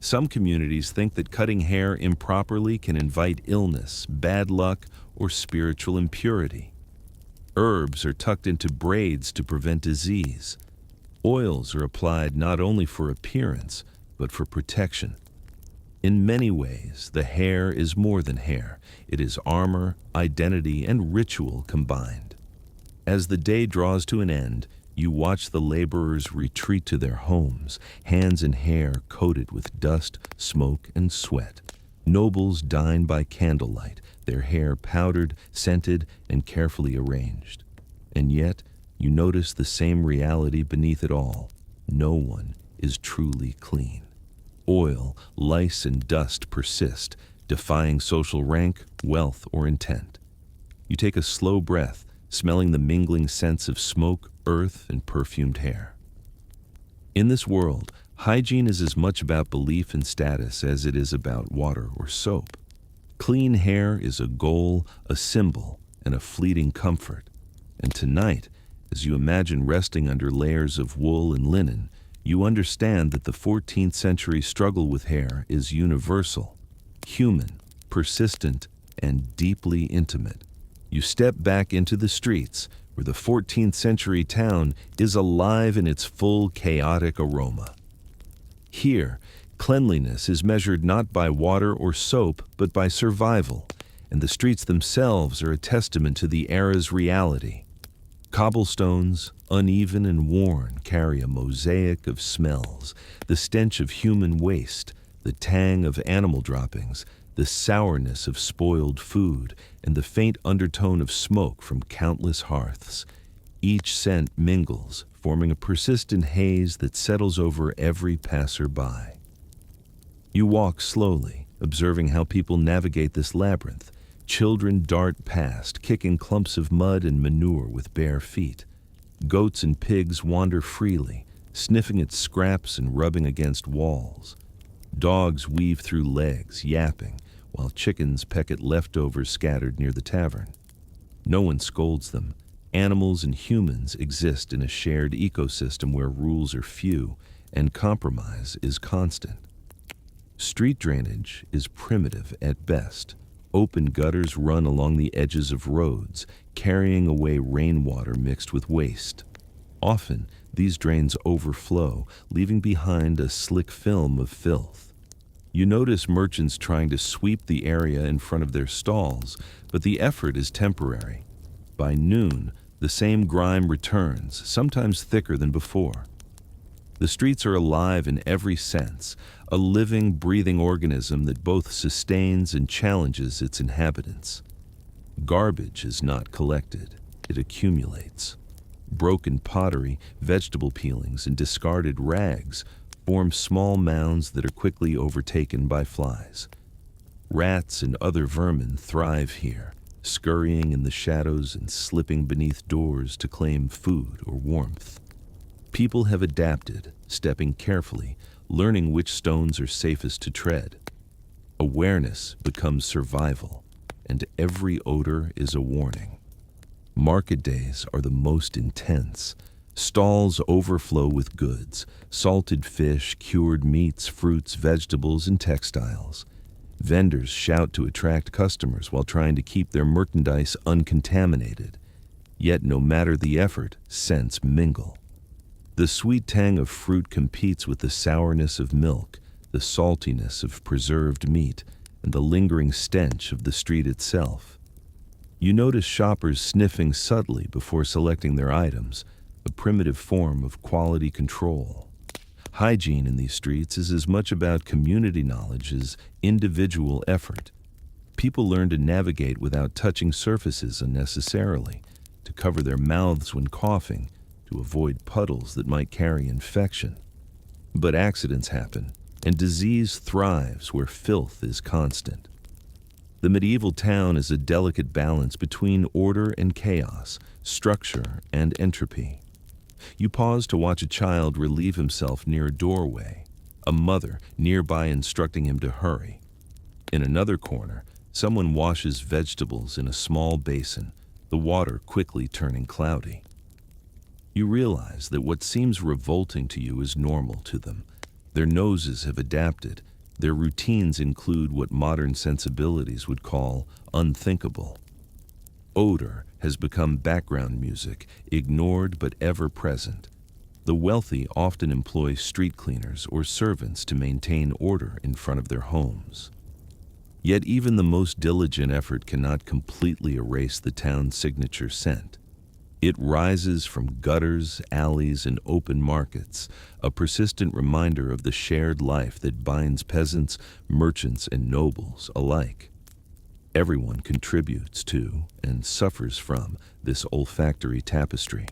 Some communities think that cutting hair improperly can invite illness, bad luck, or spiritual impurity. Herbs are tucked into braids to prevent disease. Oils are applied not only for appearance, but for protection. In many ways, the hair is more than hair. It is armor, identity, and ritual combined. As the day draws to an end, you watch the laborers retreat to their homes, hands and hair coated with dust, smoke, and sweat. Nobles dine by candlelight, their hair powdered, scented, and carefully arranged. And yet, you notice the same reality beneath it all. No one is truly clean. Oil, lice, and dust persist, defying social rank, wealth, or intent. You take a slow breath, smelling the mingling scents of smoke, earth, and perfumed hair. In this world, hygiene is as much about belief and status as it is about water or soap. Clean hair is a goal, a symbol, and a fleeting comfort. And tonight, as you imagine resting under layers of wool and linen, you understand that the 14th century struggle with hair is universal, human, persistent, and deeply intimate. You step back into the streets, where the 14th century town is alive in its full chaotic aroma. Here, cleanliness is measured not by water or soap, but by survival, and the streets themselves are a testament to the era's reality. Cobblestones, uneven and worn, carry a mosaic of smells, the stench of human waste, the tang of animal droppings, the sourness of spoiled food, and the faint undertone of smoke from countless hearths. Each scent mingles, forming a persistent haze that settles over every passer-by. You walk slowly, observing how people navigate this labyrinth, Children dart past, kicking clumps of mud and manure with bare feet. Goats and pigs wander freely, sniffing at scraps and rubbing against walls. Dogs weave through legs, yapping, while chickens peck at leftovers scattered near the tavern. No one scolds them. Animals and humans exist in a shared ecosystem where rules are few and compromise is constant. Street drainage is primitive at best. Open gutters run along the edges of roads, carrying away rainwater mixed with waste. Often, these drains overflow, leaving behind a slick film of filth. You notice merchants trying to sweep the area in front of their stalls, but the effort is temporary. By noon, the same grime returns, sometimes thicker than before. The streets are alive in every sense, a living, breathing organism that both sustains and challenges its inhabitants. Garbage is not collected, it accumulates. Broken pottery, vegetable peelings, and discarded rags form small mounds that are quickly overtaken by flies. Rats and other vermin thrive here, scurrying in the shadows and slipping beneath doors to claim food or warmth. People have adapted, stepping carefully, learning which stones are safest to tread. Awareness becomes survival, and every odor is a warning. Market days are the most intense. Stalls overflow with goods, salted fish, cured meats, fruits, vegetables, and textiles. Vendors shout to attract customers while trying to keep their merchandise uncontaminated. Yet no matter the effort, scents mingle. The sweet tang of fruit competes with the sourness of milk, the saltiness of preserved meat, and the lingering stench of the street itself. You notice shoppers sniffing subtly before selecting their items, a primitive form of quality control. Hygiene in these streets is as much about community knowledge as individual effort. People learn to navigate without touching surfaces unnecessarily, to cover their mouths when coughing, to avoid puddles that might carry infection. But accidents happen, and disease thrives where filth is constant. The medieval town is a delicate balance between order and chaos, structure and entropy. You pause to watch a child relieve himself near a doorway, a mother nearby instructing him to hurry. In another corner, someone washes vegetables in a small basin, the water quickly turning cloudy. You realize that what seems revolting to you is normal to them. Their noses have adapted. Their routines include what modern sensibilities would call unthinkable. Odor has become background music, ignored but ever present. The wealthy often employ street cleaners or servants to maintain order in front of their homes. Yet even the most diligent effort cannot completely erase the town's signature scent. It rises from gutters, alleys, and open markets, a persistent reminder of the shared life that binds peasants, merchants, and nobles alike. Everyone contributes to and suffers from this olfactory tapestry.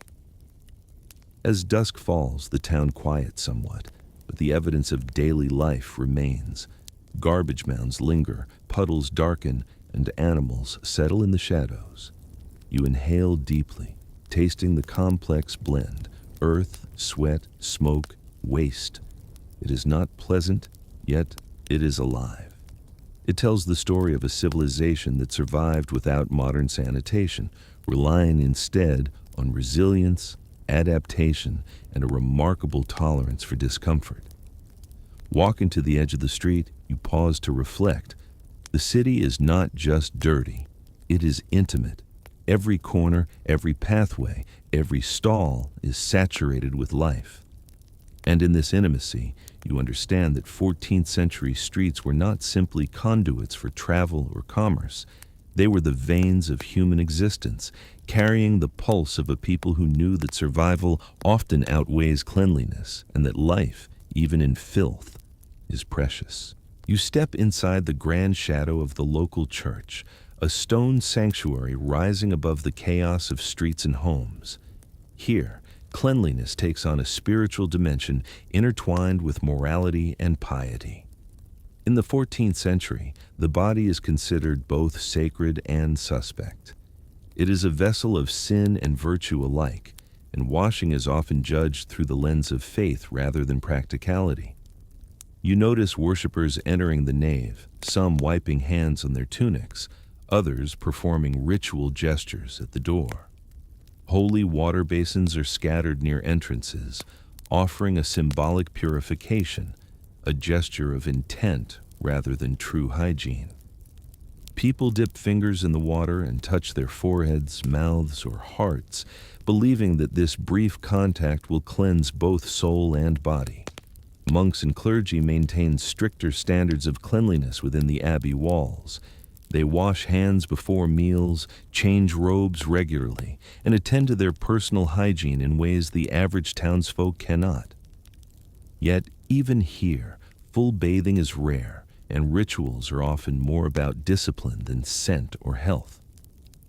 As dusk falls, the town quiets somewhat, but the evidence of daily life remains. Garbage mounds linger, puddles darken, and animals settle in the shadows. You inhale deeply, tasting the complex blend, earth, sweat, smoke, waste. It is not pleasant, yet it is alive. It tells the story of a civilization that survived without modern sanitation, relying instead on resilience, adaptation, and a remarkable tolerance for discomfort. Walking to the edge of the street, you pause to reflect. The city is not just dirty, it is intimate. Every corner, every pathway, every stall is saturated with life. And in this intimacy, you understand that 14th century streets were not simply conduits for travel or commerce. They were the veins of human existence, carrying the pulse of a people who knew that survival often outweighs cleanliness, and that life, even in filth, is precious. You step inside the grand shadow of the local church, a stone sanctuary rising above the chaos of streets and homes. Here, cleanliness takes on a spiritual dimension intertwined with morality and piety. In the 14th century, the body is considered both sacred and suspect. It is a vessel of sin and virtue alike, and washing is often judged through the lens of faith rather than practicality. You notice worshippers entering the nave, some wiping hands on their tunics, others performing ritual gestures at the door. Holy water basins are scattered near entrances, offering a symbolic purification, a gesture of intent rather than true hygiene. People dip fingers in the water and touch their foreheads, mouths, or hearts, believing that this brief contact will cleanse both soul and body. Monks and clergy maintain stricter standards of cleanliness within the abbey walls. They wash hands before meals, change robes regularly, and attend to their personal hygiene in ways the average townsfolk cannot. Yet, even here, full bathing is rare, and rituals are often more about discipline than scent or health.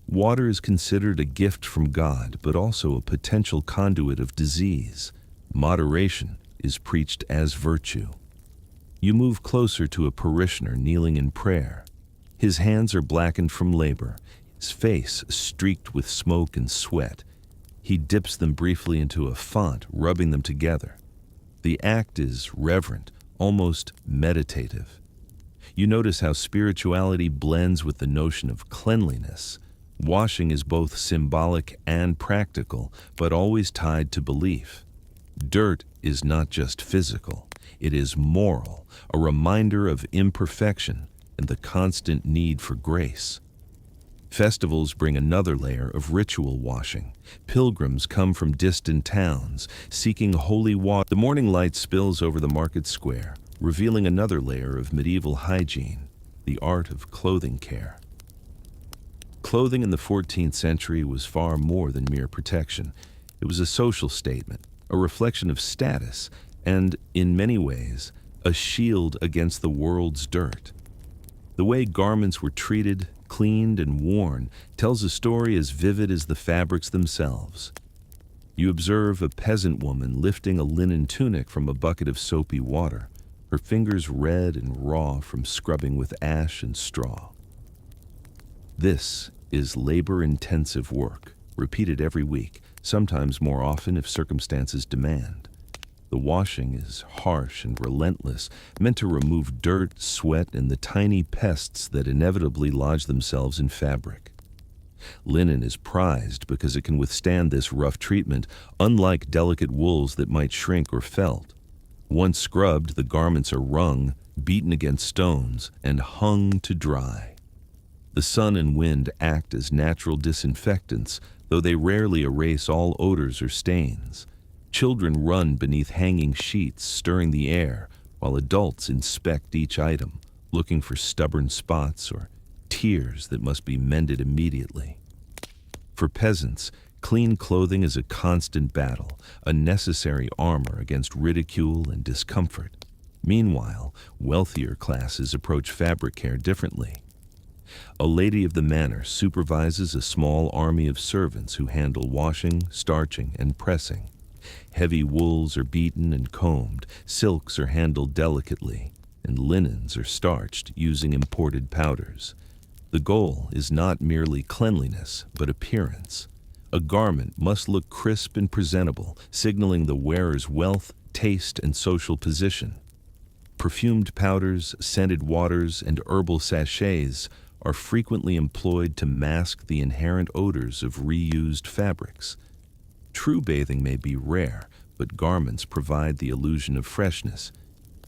Water is considered a gift from God, but also a potential conduit of disease. Moderation is preached as virtue. You move closer to a parishioner kneeling in prayer. His hands are blackened from labor, his face streaked with smoke and sweat. He dips them briefly into a font, rubbing them together. The act is reverent, almost meditative. You notice how spirituality blends with the notion of cleanliness. Washing is both symbolic and practical, but always tied to belief. Dirt is not just physical, it is moral, a reminder of imperfection and the constant need for grace. Festivals bring another layer of ritual washing. Pilgrims come from distant towns, seeking holy water. The morning light spills over the market square, revealing another layer of medieval hygiene, the art of clothing care. Clothing in the 14th century was far more than mere protection. It was a social statement, a reflection of status, and, in many ways, a shield against the world's dirt. The way garments were treated, cleaned, and worn tells a story as vivid as the fabrics themselves. You observe a peasant woman lifting a linen tunic from a bucket of soapy water, her fingers red and raw from scrubbing with ash and straw. This is labor-intensive work, repeated every week, sometimes more often if circumstances demand. The washing is harsh and relentless, meant to remove dirt, sweat, and the tiny pests that inevitably lodge themselves in fabric. Linen is prized because it can withstand this rough treatment, unlike delicate wools that might shrink or felt. Once scrubbed, the garments are wrung, beaten against stones, and hung to dry. The sun and wind act as natural disinfectants, though they rarely erase all odors or stains. Children run beneath hanging sheets, stirring the air, while adults inspect each item, looking for stubborn spots or tears that must be mended immediately. For peasants, clean clothing is a constant battle, a necessary armor against ridicule and discomfort. Meanwhile, wealthier classes approach fabric care differently. A lady of the manor supervises a small army of servants who handle washing, starching, and pressing. Heavy wools are beaten and combed, silks are handled delicately, and linens are starched using imported powders. The goal is not merely cleanliness, but appearance. A garment must look crisp and presentable, signaling the wearer's wealth, taste, and social position. Perfumed powders, scented waters, and herbal sachets are frequently employed to mask the inherent odors of reused fabrics. True bathing may be rare, but garments provide the illusion of freshness.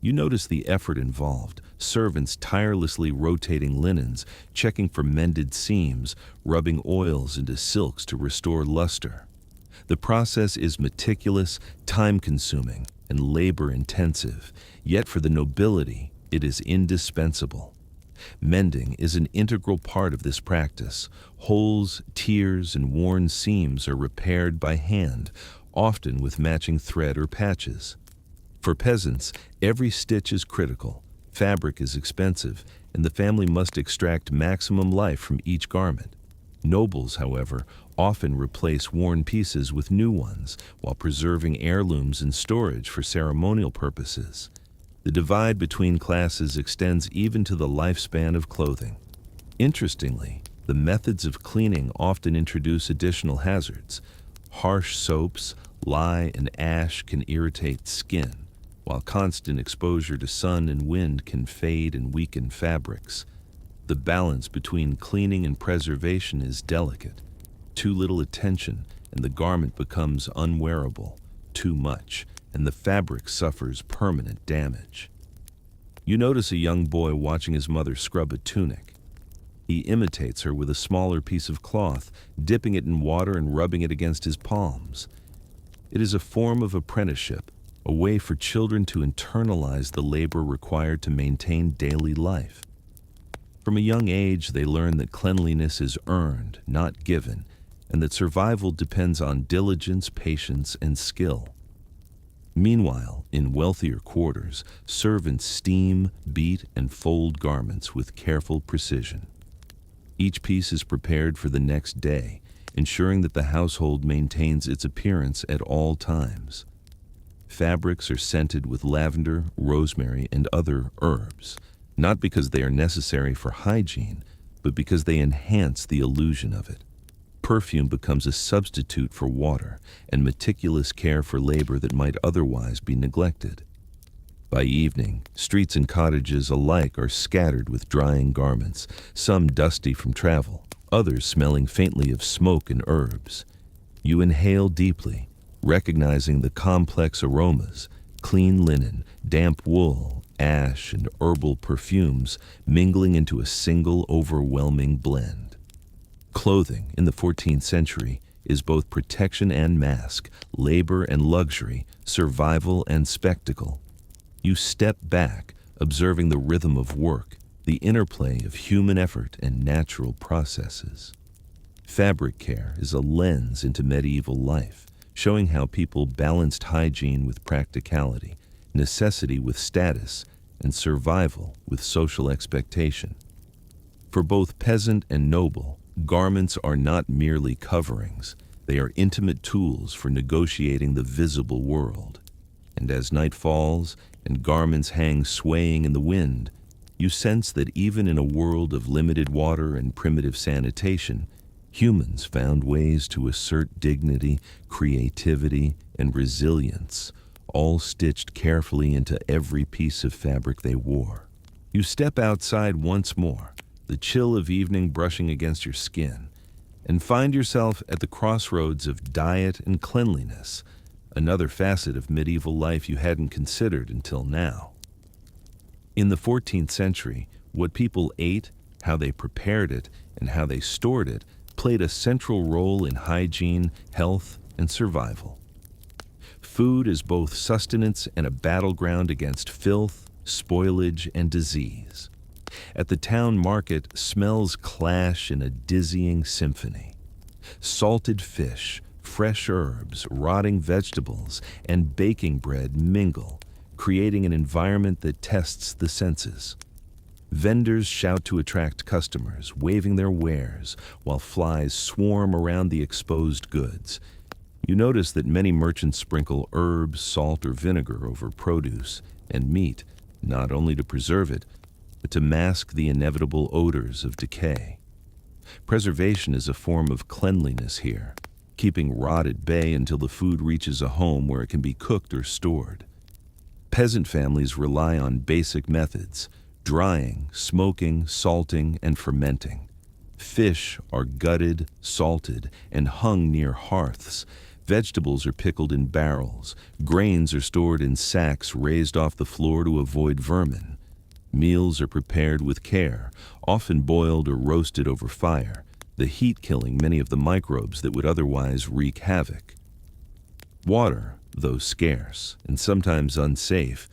You notice the effort involved, servants tirelessly rotating linens, checking for mended seams, rubbing oils into silks to restore luster. The process is meticulous, time-consuming, and labor-intensive, yet for the nobility, it is indispensable. Mending is an integral part of this practice. Holes, tears, and worn seams are repaired by hand, often with matching thread or patches. For peasants, every stitch is critical. Fabric is expensive, and the family must extract maximum life from each garment. Nobles, however, often replace worn pieces with new ones, while preserving heirlooms in storage for ceremonial purposes. The divide between classes extends even to the lifespan of clothing. Interestingly, the methods of cleaning often introduce additional hazards. Harsh soaps, lye, and ash can irritate skin, while constant exposure to sun and wind can fade and weaken fabrics. The balance between cleaning and preservation is delicate. Too little attention, and the garment becomes unwearable. Too much, and the fabric suffers permanent damage. You notice a young boy watching his mother scrub a tunic. He imitates her with a smaller piece of cloth, dipping it in water and rubbing it against his palms. It is a form of apprenticeship, a way for children to internalize the labor required to maintain daily life. From a young age, they learn that cleanliness is earned, not given, and that survival depends on diligence, patience, and skill. Meanwhile, in wealthier quarters, servants steam, beat, and fold garments with careful precision. Each piece is prepared for the next day, ensuring that the household maintains its appearance at all times. Fabrics are scented with lavender, rosemary, and other herbs, not because they are necessary for hygiene, but because they enhance the illusion of it. Perfume becomes a substitute for water and meticulous care for labor that might otherwise be neglected. By evening, streets and cottages alike are scattered with drying garments, some dusty from travel, others smelling faintly of smoke and herbs. You inhale deeply, recognizing the complex aromas: clean linen, damp wool, ash, and herbal perfumes mingling into a single overwhelming blend. Clothing in the 14th century is both protection and mask, labor and luxury, survival and spectacle. You step back, observing the rhythm of work, the interplay of human effort and natural processes. Fabric care is a lens into medieval life, showing how people balanced hygiene with practicality, necessity with status, and survival with social expectation. For both peasant and noble, garments are not merely coverings, they are intimate tools for negotiating the visible world. And as night falls and garments hang swaying in the wind, you sense that even in a world of limited water and primitive sanitation, humans found ways to assert dignity, creativity, and resilience, all stitched carefully into every piece of fabric they wore. You step outside once more, the chill of evening brushing against your skin, and find yourself at the crossroads of diet and cleanliness, another facet of medieval life you hadn't considered until now. In the 14th century, what people ate, how they prepared it, and how they stored it played a central role in hygiene, health, and survival. Food is both sustenance and a battleground against filth, spoilage, and disease. At the town market, smells clash in a dizzying symphony. Salted fish, fresh herbs, rotting vegetables, and baking bread mingle, creating an environment that tests the senses. Vendors shout to attract customers, waving their wares, while flies swarm around the exposed goods. You notice that many merchants sprinkle herbs, salt, or vinegar over produce and meat, not only to preserve it, but to mask the inevitable odors of decay. Preservation is a form of cleanliness here, keeping rot at bay until the food reaches a home where it can be cooked or stored. Peasant families rely on basic methods: drying, smoking, salting, and fermenting. Fish are gutted, salted, and hung near hearths. Vegetables are pickled in barrels. Grains are stored in sacks raised off the floor to avoid vermin. Meals are prepared with care, often boiled or roasted over fire, the heat killing many of the microbes that would otherwise wreak havoc. Water, though scarce and sometimes unsafe,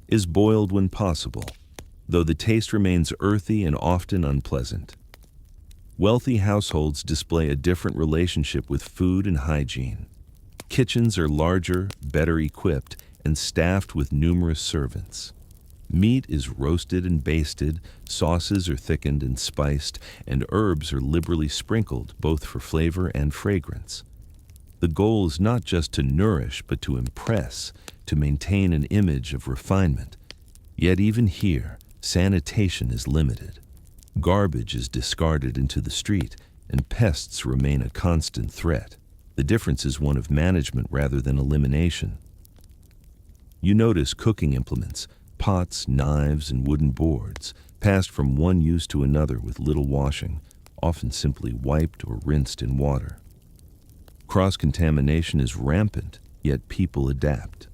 is boiled when possible, though the taste remains earthy and often unpleasant. Wealthy households display a different relationship with food and hygiene. Kitchens are larger, better equipped, and staffed with numerous servants. Meat is roasted and basted, sauces are thickened and spiced, and herbs are liberally sprinkled, both for flavor and fragrance. The goal is not just to nourish, but to impress, to maintain an image of refinement. Yet even here, sanitation is limited. Garbage is discarded into the street, and pests remain a constant threat. The difference is one of management rather than elimination. You notice cooking implements, pots, knives, and wooden boards, passed from one use to another with little washing, often simply wiped or rinsed in water. Cross-contamination is rampant, yet people adapt.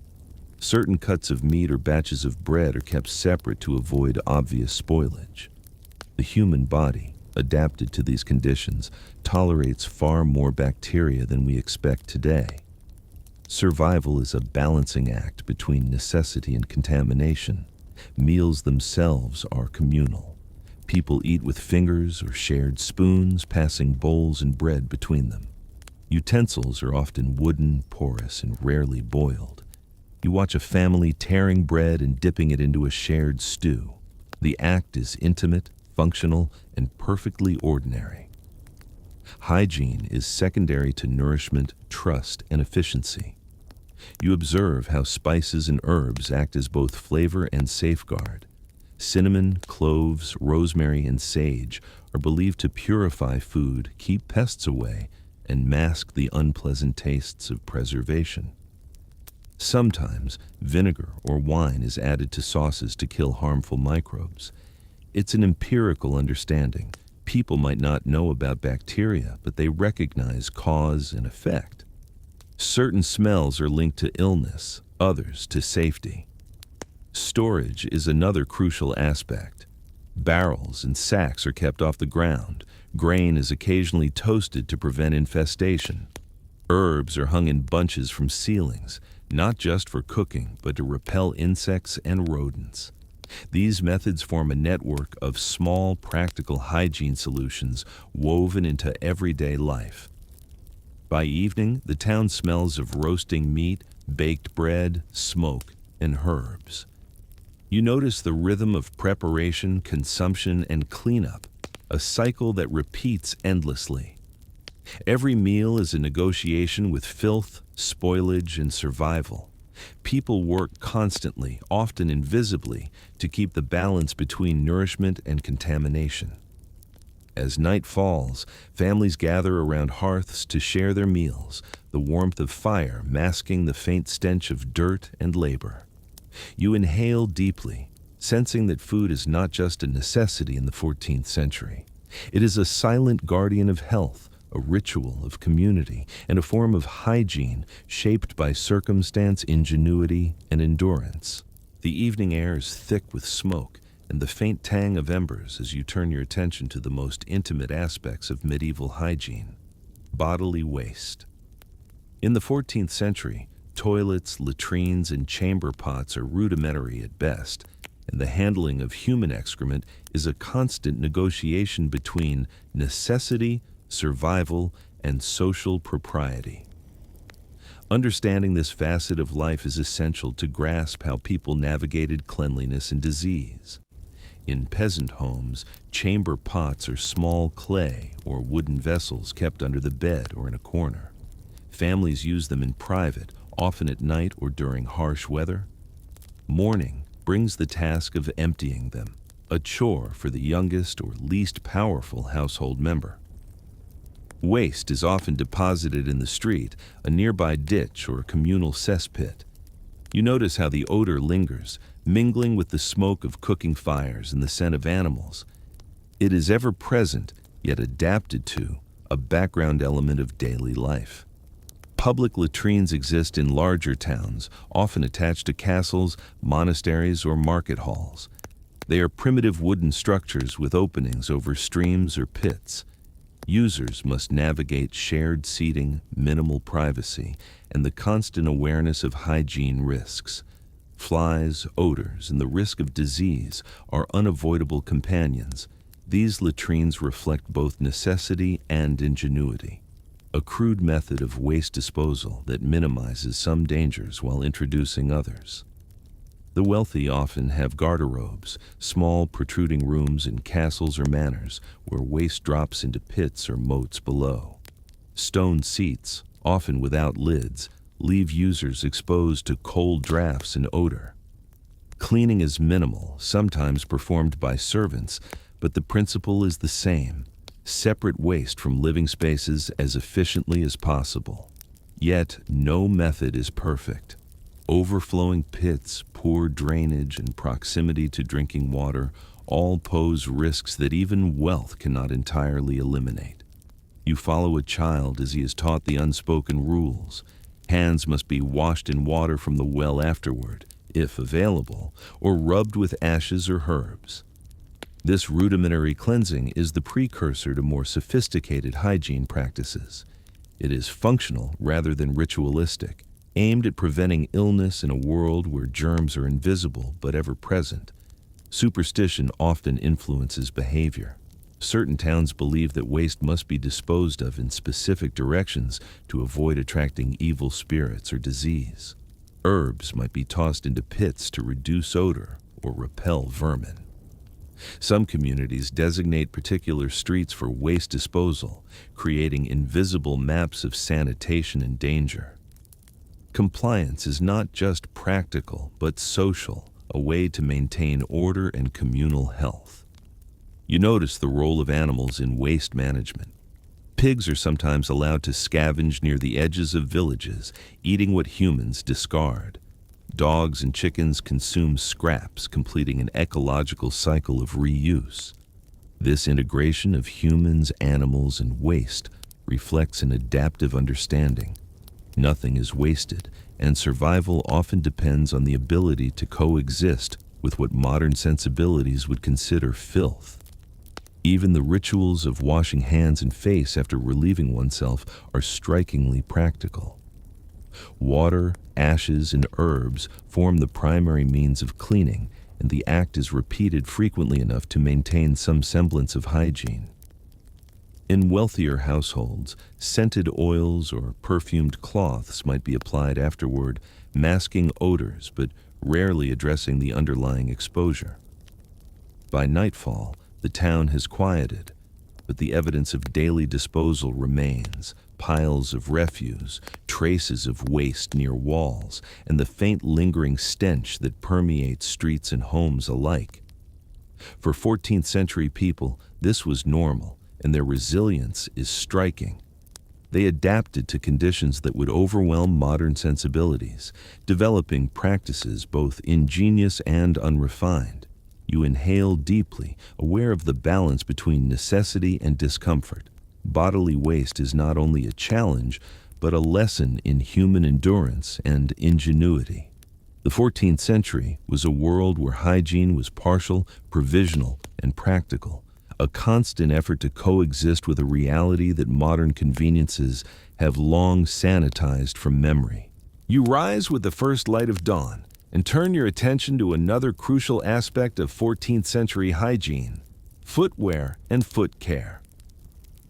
Certain cuts of meat or batches of bread are kept separate to avoid obvious spoilage. The human body, adapted to these conditions, tolerates far more bacteria than we expect today. Survival is a balancing act between necessity and contamination. Meals themselves are communal. People eat with fingers or shared spoons, passing bowls and bread between them. Utensils are often wooden, porous, and rarely boiled. You watch a family tearing bread and dipping it into a shared stew. The act is intimate, functional, and perfectly ordinary. Hygiene is secondary to nourishment, trust, and efficiency. You observe how spices and herbs act as both flavor and safeguard. Cinnamon, cloves, rosemary, and sage are believed to purify food, keep pests away, and mask the unpleasant tastes of preservation. Sometimes vinegar or wine is added to sauces to kill harmful microbes. It's an empirical understanding. People might not know about bacteria, but they recognize cause and effect. Certain smells are linked to illness, others to safety. Storage is another crucial aspect. Barrels and sacks are kept off the ground. Grain is occasionally toasted to prevent infestation. Herbs are hung in bunches from ceilings, not just for cooking, but to repel insects and rodents. These methods form a network of small, practical hygiene solutions woven into everyday life. By evening, the town smells of roasting meat, baked bread, smoke, and herbs. You notice the rhythm of preparation, consumption, and cleanup, a cycle that repeats endlessly. Every meal is a negotiation with filth, spoilage, and survival. People work constantly, often invisibly, to keep the balance between nourishment and contamination. As night falls, families gather around hearths to share their meals, the warmth of fire masking the faint stench of dirt and labor. You inhale deeply, sensing that food is not just a necessity in the 14th century. It is a silent guardian of health, a ritual of community, and a form of hygiene shaped by circumstance, ingenuity, and endurance. The evening air is thick with smoke and the faint tang of embers as you turn your attention to the most intimate aspects of medieval hygiene: bodily waste. In the 14th century, toilets, latrines, and chamber pots are rudimentary at best, and the handling of human excrement is a constant negotiation between necessity, survival, and social propriety. Understanding this facet of life is essential to grasp how people navigated cleanliness and disease. In peasant homes, chamber pots are small clay or wooden vessels kept under the bed or in a corner. Families use them in private, often at night or during harsh weather. Mourning brings the task of emptying them, a chore for the youngest or least powerful household member. Waste is often deposited in the street, a nearby ditch, or a communal cesspit. You notice how the odor lingers, mingling with the smoke of cooking fires and the scent of animals. It is ever present, yet adapted to, a background element of daily life. Public latrines exist in larger towns, often attached to castles, monasteries, or market halls. They are primitive wooden structures with openings over streams or pits. Users must navigate shared seating, minimal privacy, and the constant awareness of hygiene risks. Flies, odors, and the risk of disease are unavoidable companions. These latrines reflect both necessity and ingenuity, a crude method of waste disposal that minimizes some dangers while introducing others. The wealthy often have garderobes, small protruding rooms in castles or manors where waste drops into pits or moats below. Stone seats, often without lids, leave users exposed to cold drafts and odor. Cleaning is minimal, sometimes performed by servants, but the principle is the same. Separate waste from living spaces as efficiently as possible. Yet, no method is perfect. Overflowing pits, poor drainage, and proximity to drinking water all pose risks that even wealth cannot entirely eliminate. You follow a child as he is taught the unspoken rules. Hands must be washed in water from the well afterward, if available, or rubbed with ashes or herbs. This rudimentary cleansing is the precursor to more sophisticated hygiene practices. It is functional rather than ritualistic, aimed at preventing illness in a world where germs are invisible but ever present. Superstition often influences behavior. Certain towns believe that waste must be disposed of in specific directions to avoid attracting evil spirits or disease. Herbs might be tossed into pits to reduce odor or repel vermin. Some communities designate particular streets for waste disposal, creating invisible maps of sanitation and danger. Compliance is not just practical, but social, a way to maintain order and communal health. You notice the role of animals in waste management. Pigs are sometimes allowed to scavenge near the edges of villages, eating what humans discard. Dogs and chickens consume scraps, completing an ecological cycle of reuse. This integration of humans, animals, and waste reflects an adaptive understanding. Nothing is wasted, and survival often depends on the ability to coexist with what modern sensibilities would consider filth. Even the rituals of washing hands and face after relieving oneself are strikingly practical. Water, ashes, and herbs form the primary means of cleaning, and the act is repeated frequently enough to maintain some semblance of hygiene. In wealthier households, scented oils or perfumed cloths might be applied afterward, masking odors but rarely addressing the underlying exposure. By nightfall, the town has quieted, but the evidence of daily disposal remains: piles of refuse, traces of waste near walls, and the faint lingering stench that permeates streets and homes alike. For 14th century people, this was normal, and their resilience is striking. They adapted to conditions that would overwhelm modern sensibilities, developing practices both ingenious and unrefined. You inhale deeply, aware of the balance between necessity and discomfort. Bodily waste is not only a challenge, but a lesson in human endurance and ingenuity. The 14th century was a world where hygiene was partial, provisional, and practical, a constant effort to coexist with a reality that modern conveniences have long sanitized from memory. You rise with the first light of dawn and turn your attention to another crucial aspect of 14th century hygiene: footwear and foot care.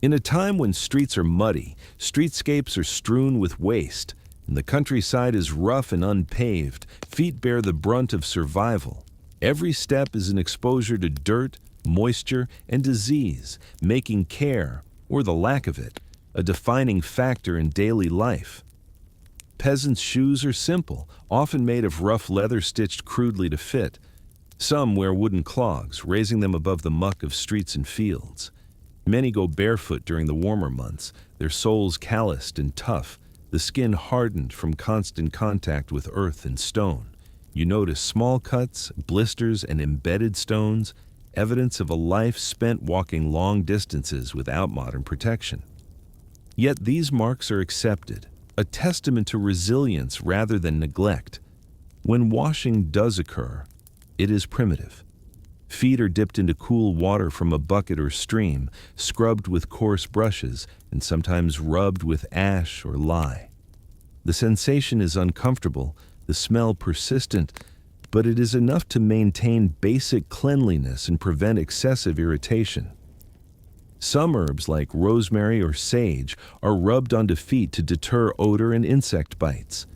In a time when streets are muddy, streetscapes are strewn with waste, and the countryside is rough and unpaved, feet bear the brunt of survival. Every step is an exposure to dirt, moisture, and disease, making care, or the lack of it, a defining factor in daily life. Peasants' shoes are simple, often made of rough leather stitched crudely to fit. Some wear wooden clogs, raising them above the muck of streets and fields. Many go barefoot during the warmer months, their soles calloused and tough, the skin hardened from constant contact with earth and stone. You notice small cuts, blisters, and embedded stones, evidence of a life spent walking long distances without modern protection. Yet these marks are accepted, a testament to resilience rather than neglect. When washing does occur, it is primitive. Feet are dipped into cool water from a bucket or stream, scrubbed with coarse brushes, and sometimes rubbed with ash or lye. The sensation is uncomfortable, the smell persistent, but it is enough to maintain basic cleanliness and prevent excessive irritation. Some herbs like rosemary or sage are rubbed onto feet to deter odor and insect bites.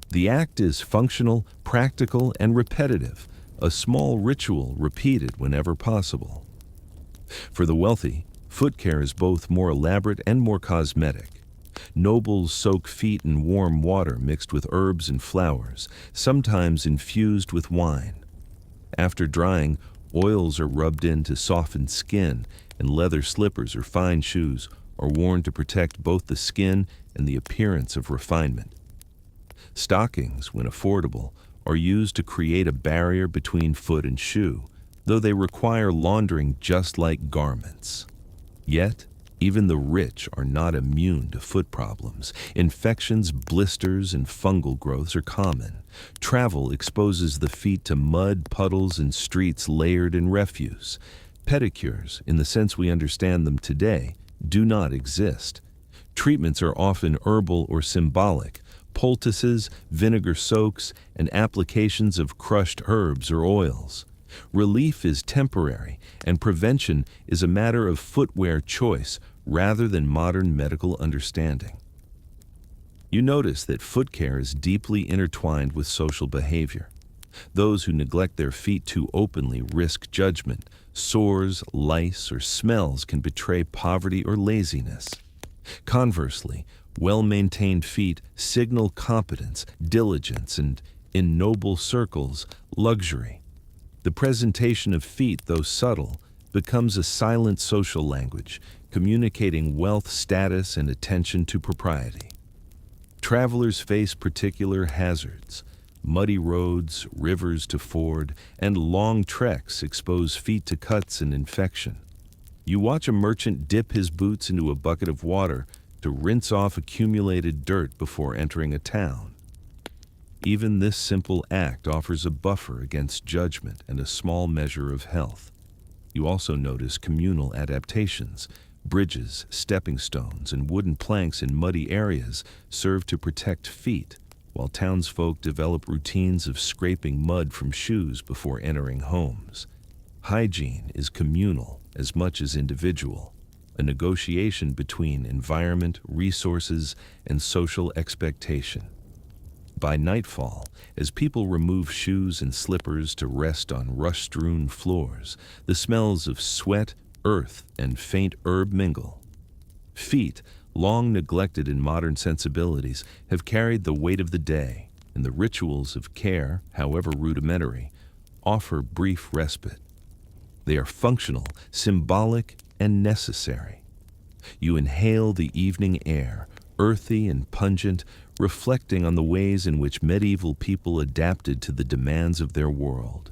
The act is functional, practical, and repetitive, a small ritual repeated whenever possible. For the wealthy, foot care is both more elaborate and more cosmetic. Nobles soak feet in warm water mixed with herbs and flowers, sometimes infused with wine. After drying, oils are rubbed in to soften skin, and leather slippers or fine shoes are worn to protect both the skin and the appearance of refinement. Stockings, when affordable, are used to create a barrier between foot and shoe, though they require laundering just like garments. Yet, even the rich are not immune to foot problems. Infections, blisters, and fungal growths are common. Travel exposes the feet to mud, puddles, and streets layered in refuse. Pedicures, in the sense we understand them today, do not exist. Treatments are often herbal or symbolic. Poultices, vinegar soaks, and applications of crushed herbs or oils. Relief is temporary, and prevention is a matter of footwear choice rather than modern medical understanding. You notice that foot care is deeply intertwined with social behavior. Those who neglect their feet too openly risk judgment. Sores, lice, or smells can betray poverty or laziness. Conversely, well-maintained feet signal competence, diligence, and, in noble circles, luxury. The presentation of feet, though subtle, becomes a silent social language, communicating wealth, status, and attention to propriety. Travelers face particular hazards. Muddy roads, rivers to ford, and long treks expose feet to cuts and infection. You watch a merchant dip his boots into a bucket of water to rinse off accumulated dirt before entering a town. Even this simple act offers a buffer against judgment and a small measure of health. You also notice communal adaptations. Bridges, stepping stones, and wooden planks in muddy areas serve to protect feet, while townsfolk develop routines of scraping mud from shoes before entering homes. Hygiene is communal as much as individual, a negotiation between environment, resources, and social expectation. By nightfall, as people remove shoes and slippers to rest on rush-strewn floors, the smells of sweat, earth, and faint herb mingle. Feet, long neglected in modern sensibilities, have carried the weight of the day, and the rituals of care, however rudimentary, offer brief respite. They are functional, symbolic, and necessary. You inhale the evening air, earthy and pungent, reflecting on the ways in which medieval people adapted to the demands of their world.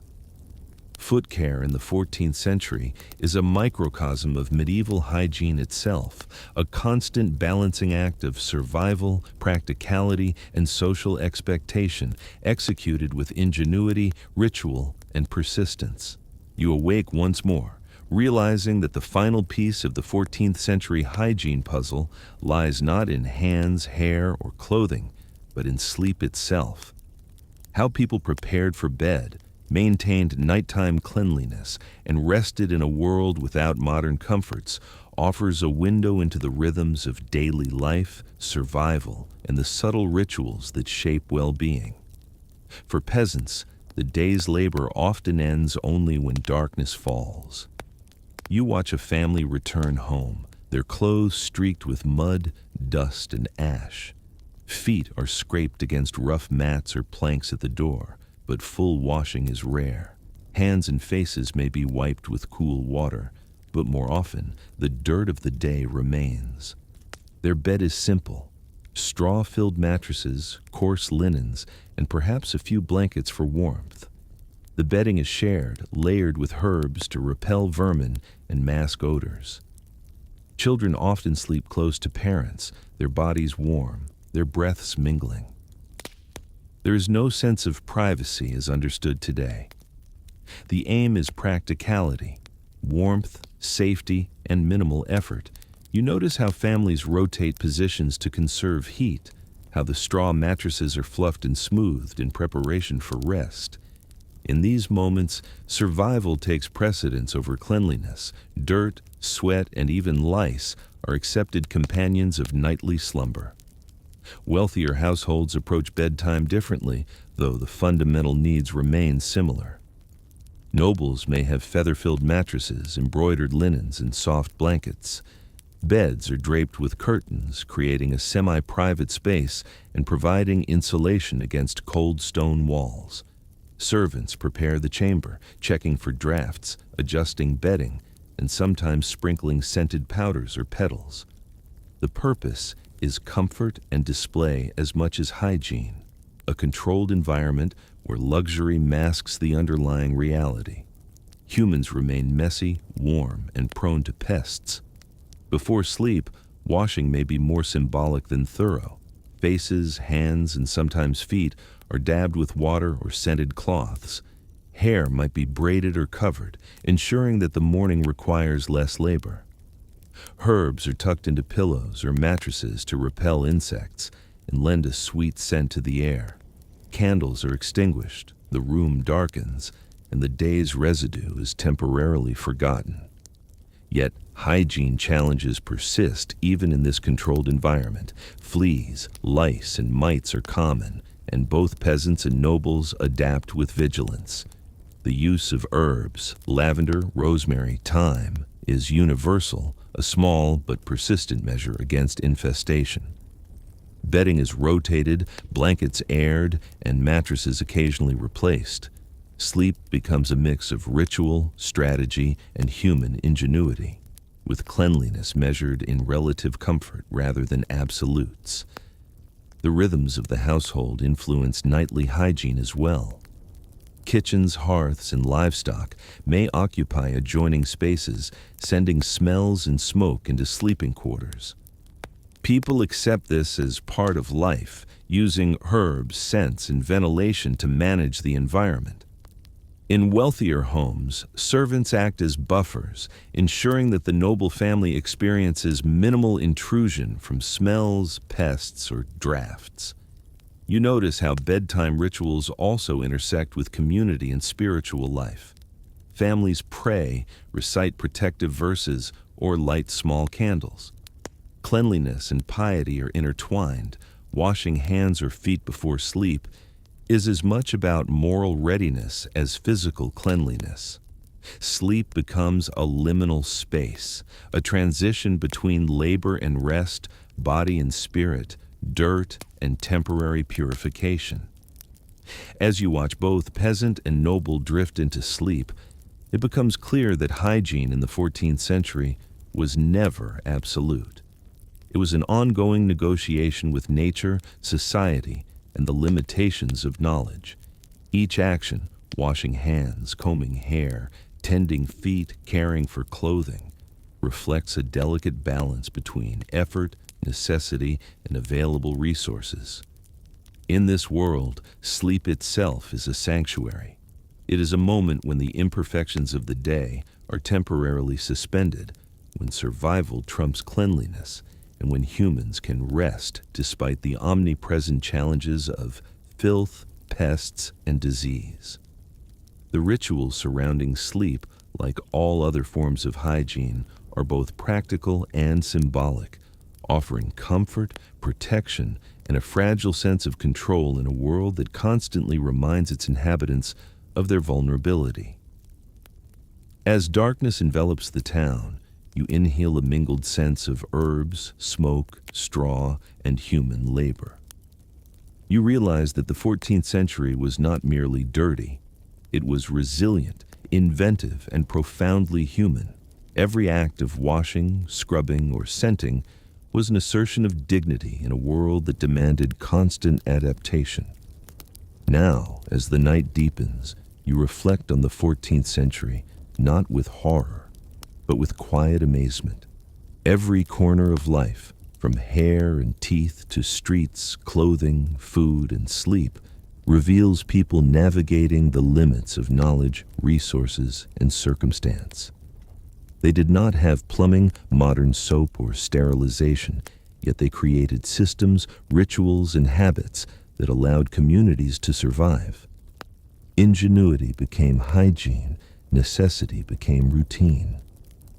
Foot care in the 14th century is a microcosm of medieval hygiene itself, a constant balancing act of survival, practicality, and social expectation, executed with ingenuity, ritual, and persistence. You awake once more, realizing that the final piece of the 14th century hygiene puzzle lies not in hands, hair, or clothing, but in sleep itself. How people prepared for bed, maintained nighttime cleanliness, and rested in a world without modern comforts offers a window into the rhythms of daily life, survival, and the subtle rituals that shape well-being. For peasants, the day's labor often ends only when darkness falls. You watch a family return home, their clothes streaked with mud, dust, and ash. Feet are scraped against rough mats or planks at the door, but full washing is rare. Hands and faces may be wiped with cool water, but more often, the dirt of the day remains. Their bed is simple: straw-filled mattresses, coarse linens, and perhaps a few blankets for warmth. The bedding is shared, layered with herbs to repel vermin and mask odors. Children often sleep close to parents, their bodies warm, their breaths mingling. There is no sense of privacy as understood today. The aim is practicality, warmth, safety, and minimal effort. You notice how families rotate positions to conserve heat, how the straw mattresses are fluffed and smoothed in preparation for rest. In these moments, survival takes precedence over cleanliness. Dirt, sweat, and even lice are accepted companions of nightly slumber. Wealthier households approach bedtime differently, though the fundamental needs remain similar. Nobles may have feather-filled mattresses, embroidered linens, and soft blankets. Beds are draped with curtains, creating a semi-private space and providing insulation against cold stone walls. Servants prepare the chamber, checking for drafts, adjusting bedding, and sometimes sprinkling scented powders or petals. The purpose is comfort and display as much as hygiene, a controlled environment where luxury masks the underlying reality. Humans remain messy, warm, and prone to pests. Before sleep, washing may be more symbolic than thorough. Faces, hands, and sometimes feet are dabbed with water or scented cloths. Hair might be braided or covered, ensuring that the morning requires less labor. Herbs are tucked into pillows or mattresses to repel insects and lend a sweet scent to the air. Candles are extinguished, the room darkens, and the day's residue is temporarily forgotten. Yet, hygiene challenges persist even in this controlled environment. Fleas, lice, and mites are common, and both peasants and nobles adapt with vigilance. The use of herbs, lavender, rosemary, thyme, is universal, a small but persistent measure against infestation. Bedding is rotated, blankets aired, and mattresses occasionally replaced. Sleep becomes a mix of ritual, strategy, and human ingenuity, with cleanliness measured in relative comfort rather than absolutes. The rhythms of the household influence nightly hygiene as well. Kitchens, hearths, and livestock may occupy adjoining spaces, sending smells and smoke into sleeping quarters. People accept this as part of life, using herbs, scents, and ventilation to manage the environment. In wealthier homes, servants act as buffers, ensuring that the noble family experiences minimal intrusion from smells, pests, or drafts. You notice how bedtime rituals also intersect with community and spiritual life. Families pray, recite protective verses, or light small candles. Cleanliness and piety are intertwined. Washing hands or feet before sleep is as much about moral readiness as physical cleanliness. Sleep becomes a liminal space, a transition between labor and rest, body and spirit, dirt and temporary purification. As you watch both peasant and noble drift into sleep, it becomes clear that hygiene in the 14th century was never absolute. It was an ongoing negotiation with nature, society, and the limitations of knowledge. Each action, washing hands, combing hair, tending feet, caring for clothing, reflects a delicate balance between effort, necessity, and available resources. In this world, sleep itself is a sanctuary. It is a moment when the imperfections of the day are temporarily suspended, when survival trumps cleanliness, and when humans can rest despite the omnipresent challenges of filth, pests, and disease. The rituals surrounding sleep, like all other forms of hygiene, are both practical and symbolic, offering comfort, protection, and a fragile sense of control in a world that constantly reminds its inhabitants of their vulnerability. As darkness envelops the town, you inhale a mingled sense of herbs, smoke, straw, and human labor. You realize that the 14th century was not merely dirty. It was resilient, inventive, and profoundly human. Every act of washing, scrubbing, or scenting was an assertion of dignity in a world that demanded constant adaptation. Now, as the night deepens, you reflect on the 14th century, not with horror, but with quiet amazement. Every corner of life, from hair and teeth to streets, clothing, food, and sleep, reveals people navigating the limits of knowledge, resources, and circumstance. They did not have plumbing, modern soap, or sterilization, yet they created systems, rituals, and habits that allowed communities to survive. Ingenuity became hygiene, necessity became routine.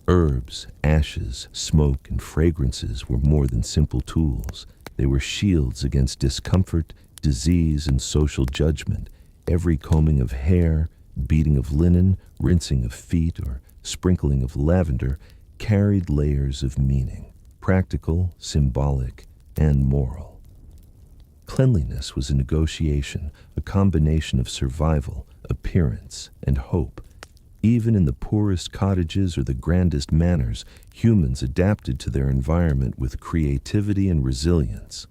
Herbs, ashes, smoke, and fragrances were more than simple tools. They were shields against discomfort, disease, and social judgment. Every combing of hair, beating of linen, rinsing of feet, or sprinkling of lavender carried layers of meaning, practical, symbolic, and moral. Cleanliness was a negotiation, a combination of survival, appearance, and hope. Even in the poorest cottages or the grandest manors, humans adapted to their environment with creativity and resilience.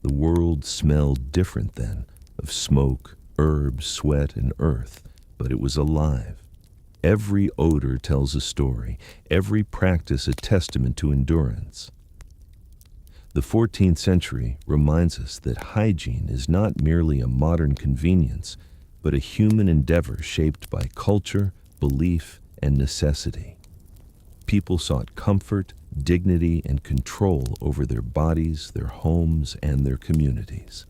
The world smelled different then, of smoke, herbs, sweat, and earth, but it was alive. Every odor tells a story, every practice a testament to endurance. The 14th century reminds us that hygiene is not merely a modern convenience, but a human endeavor shaped by culture, belief, and necessity. People sought comfort, dignity, and control over their bodies, their homes, and their communities.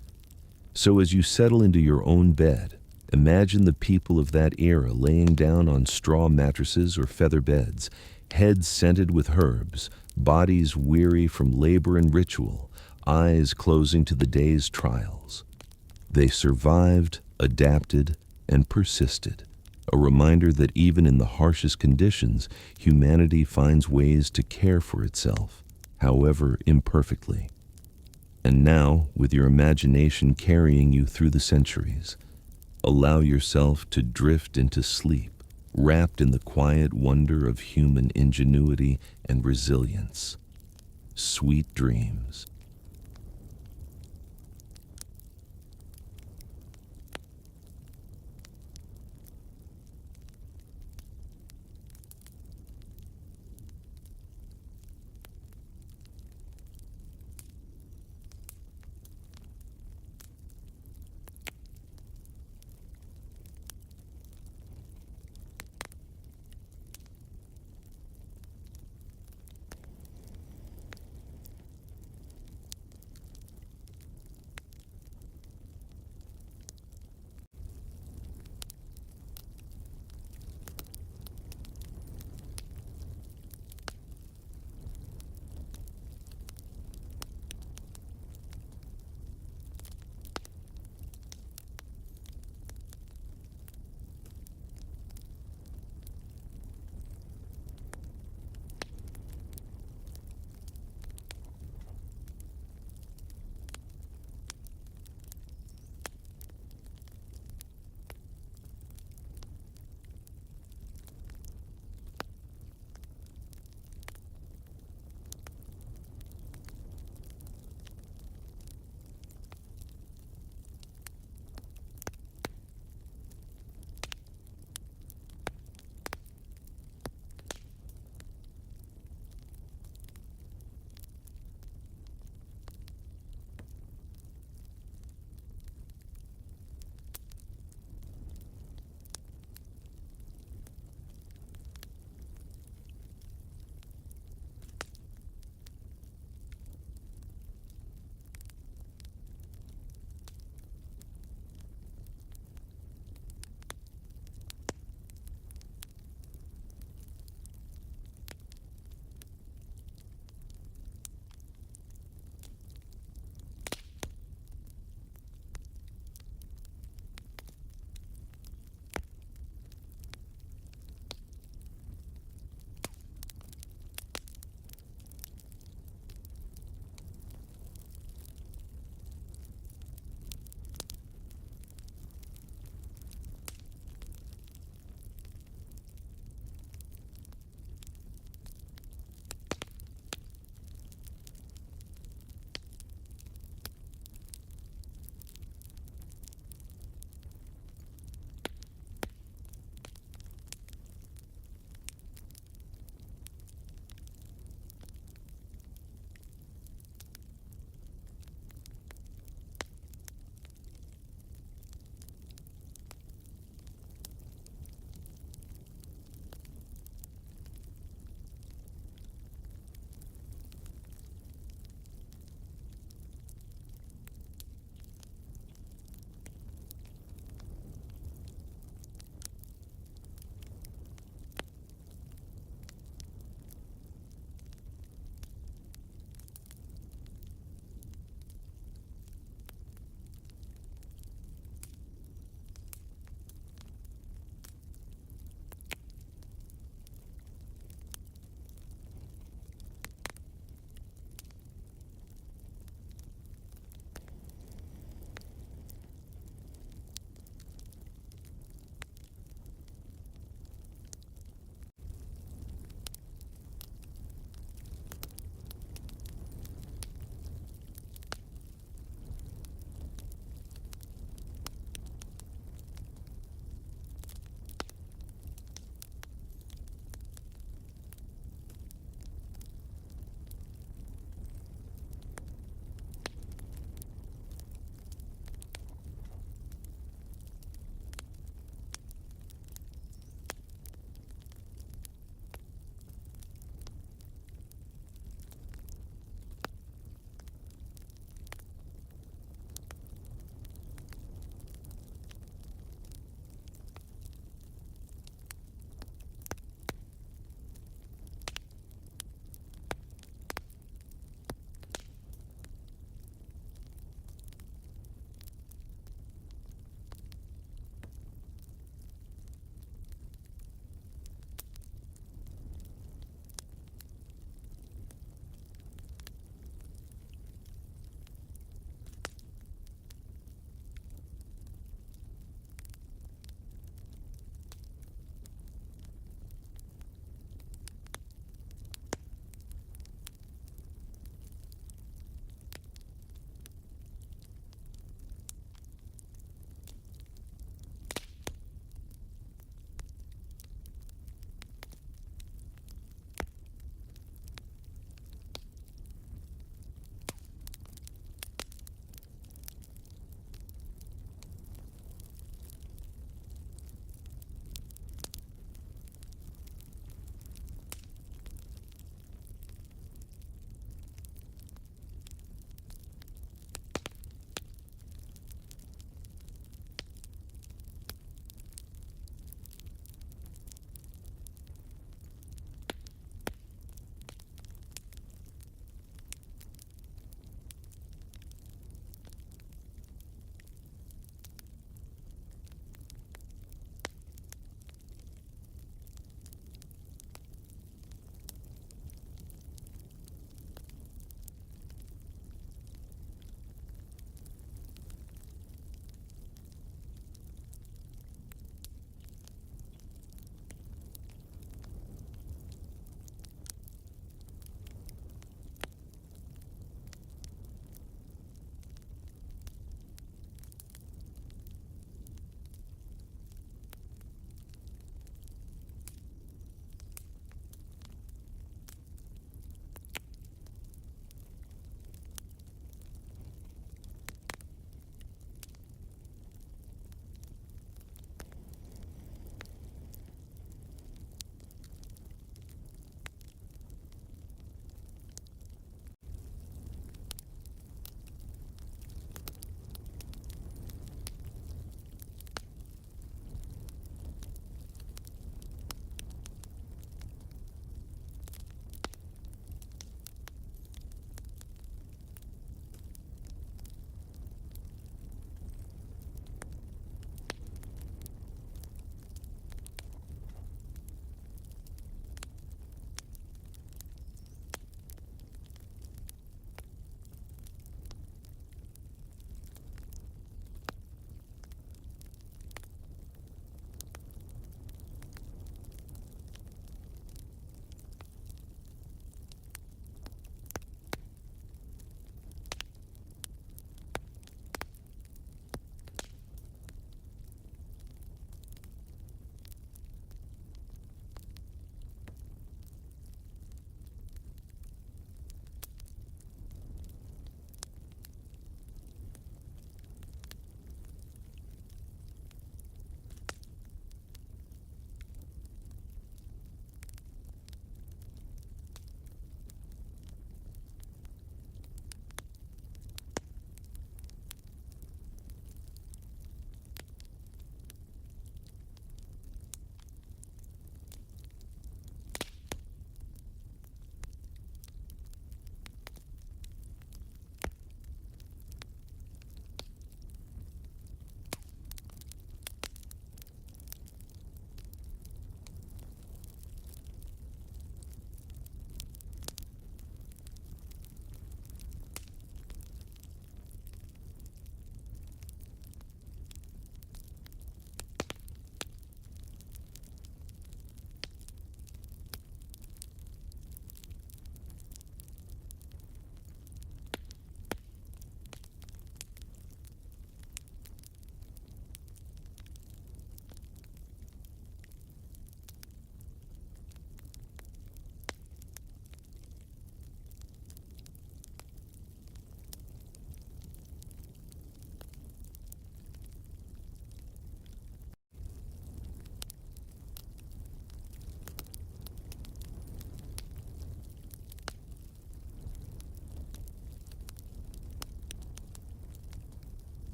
So as you settle into your own bed, imagine the people of that era laying down on straw mattresses or feather beds, heads scented with herbs, bodies weary from labor and ritual, eyes closing to the day's trials. They survived, adapted, and persisted, a reminder that even in the harshest conditions, humanity finds ways to care for itself, however imperfectly. And now, with your imagination carrying you through the centuries, allow yourself to drift into sleep, wrapped in the quiet wonder of human ingenuity and resilience. Sweet dreams.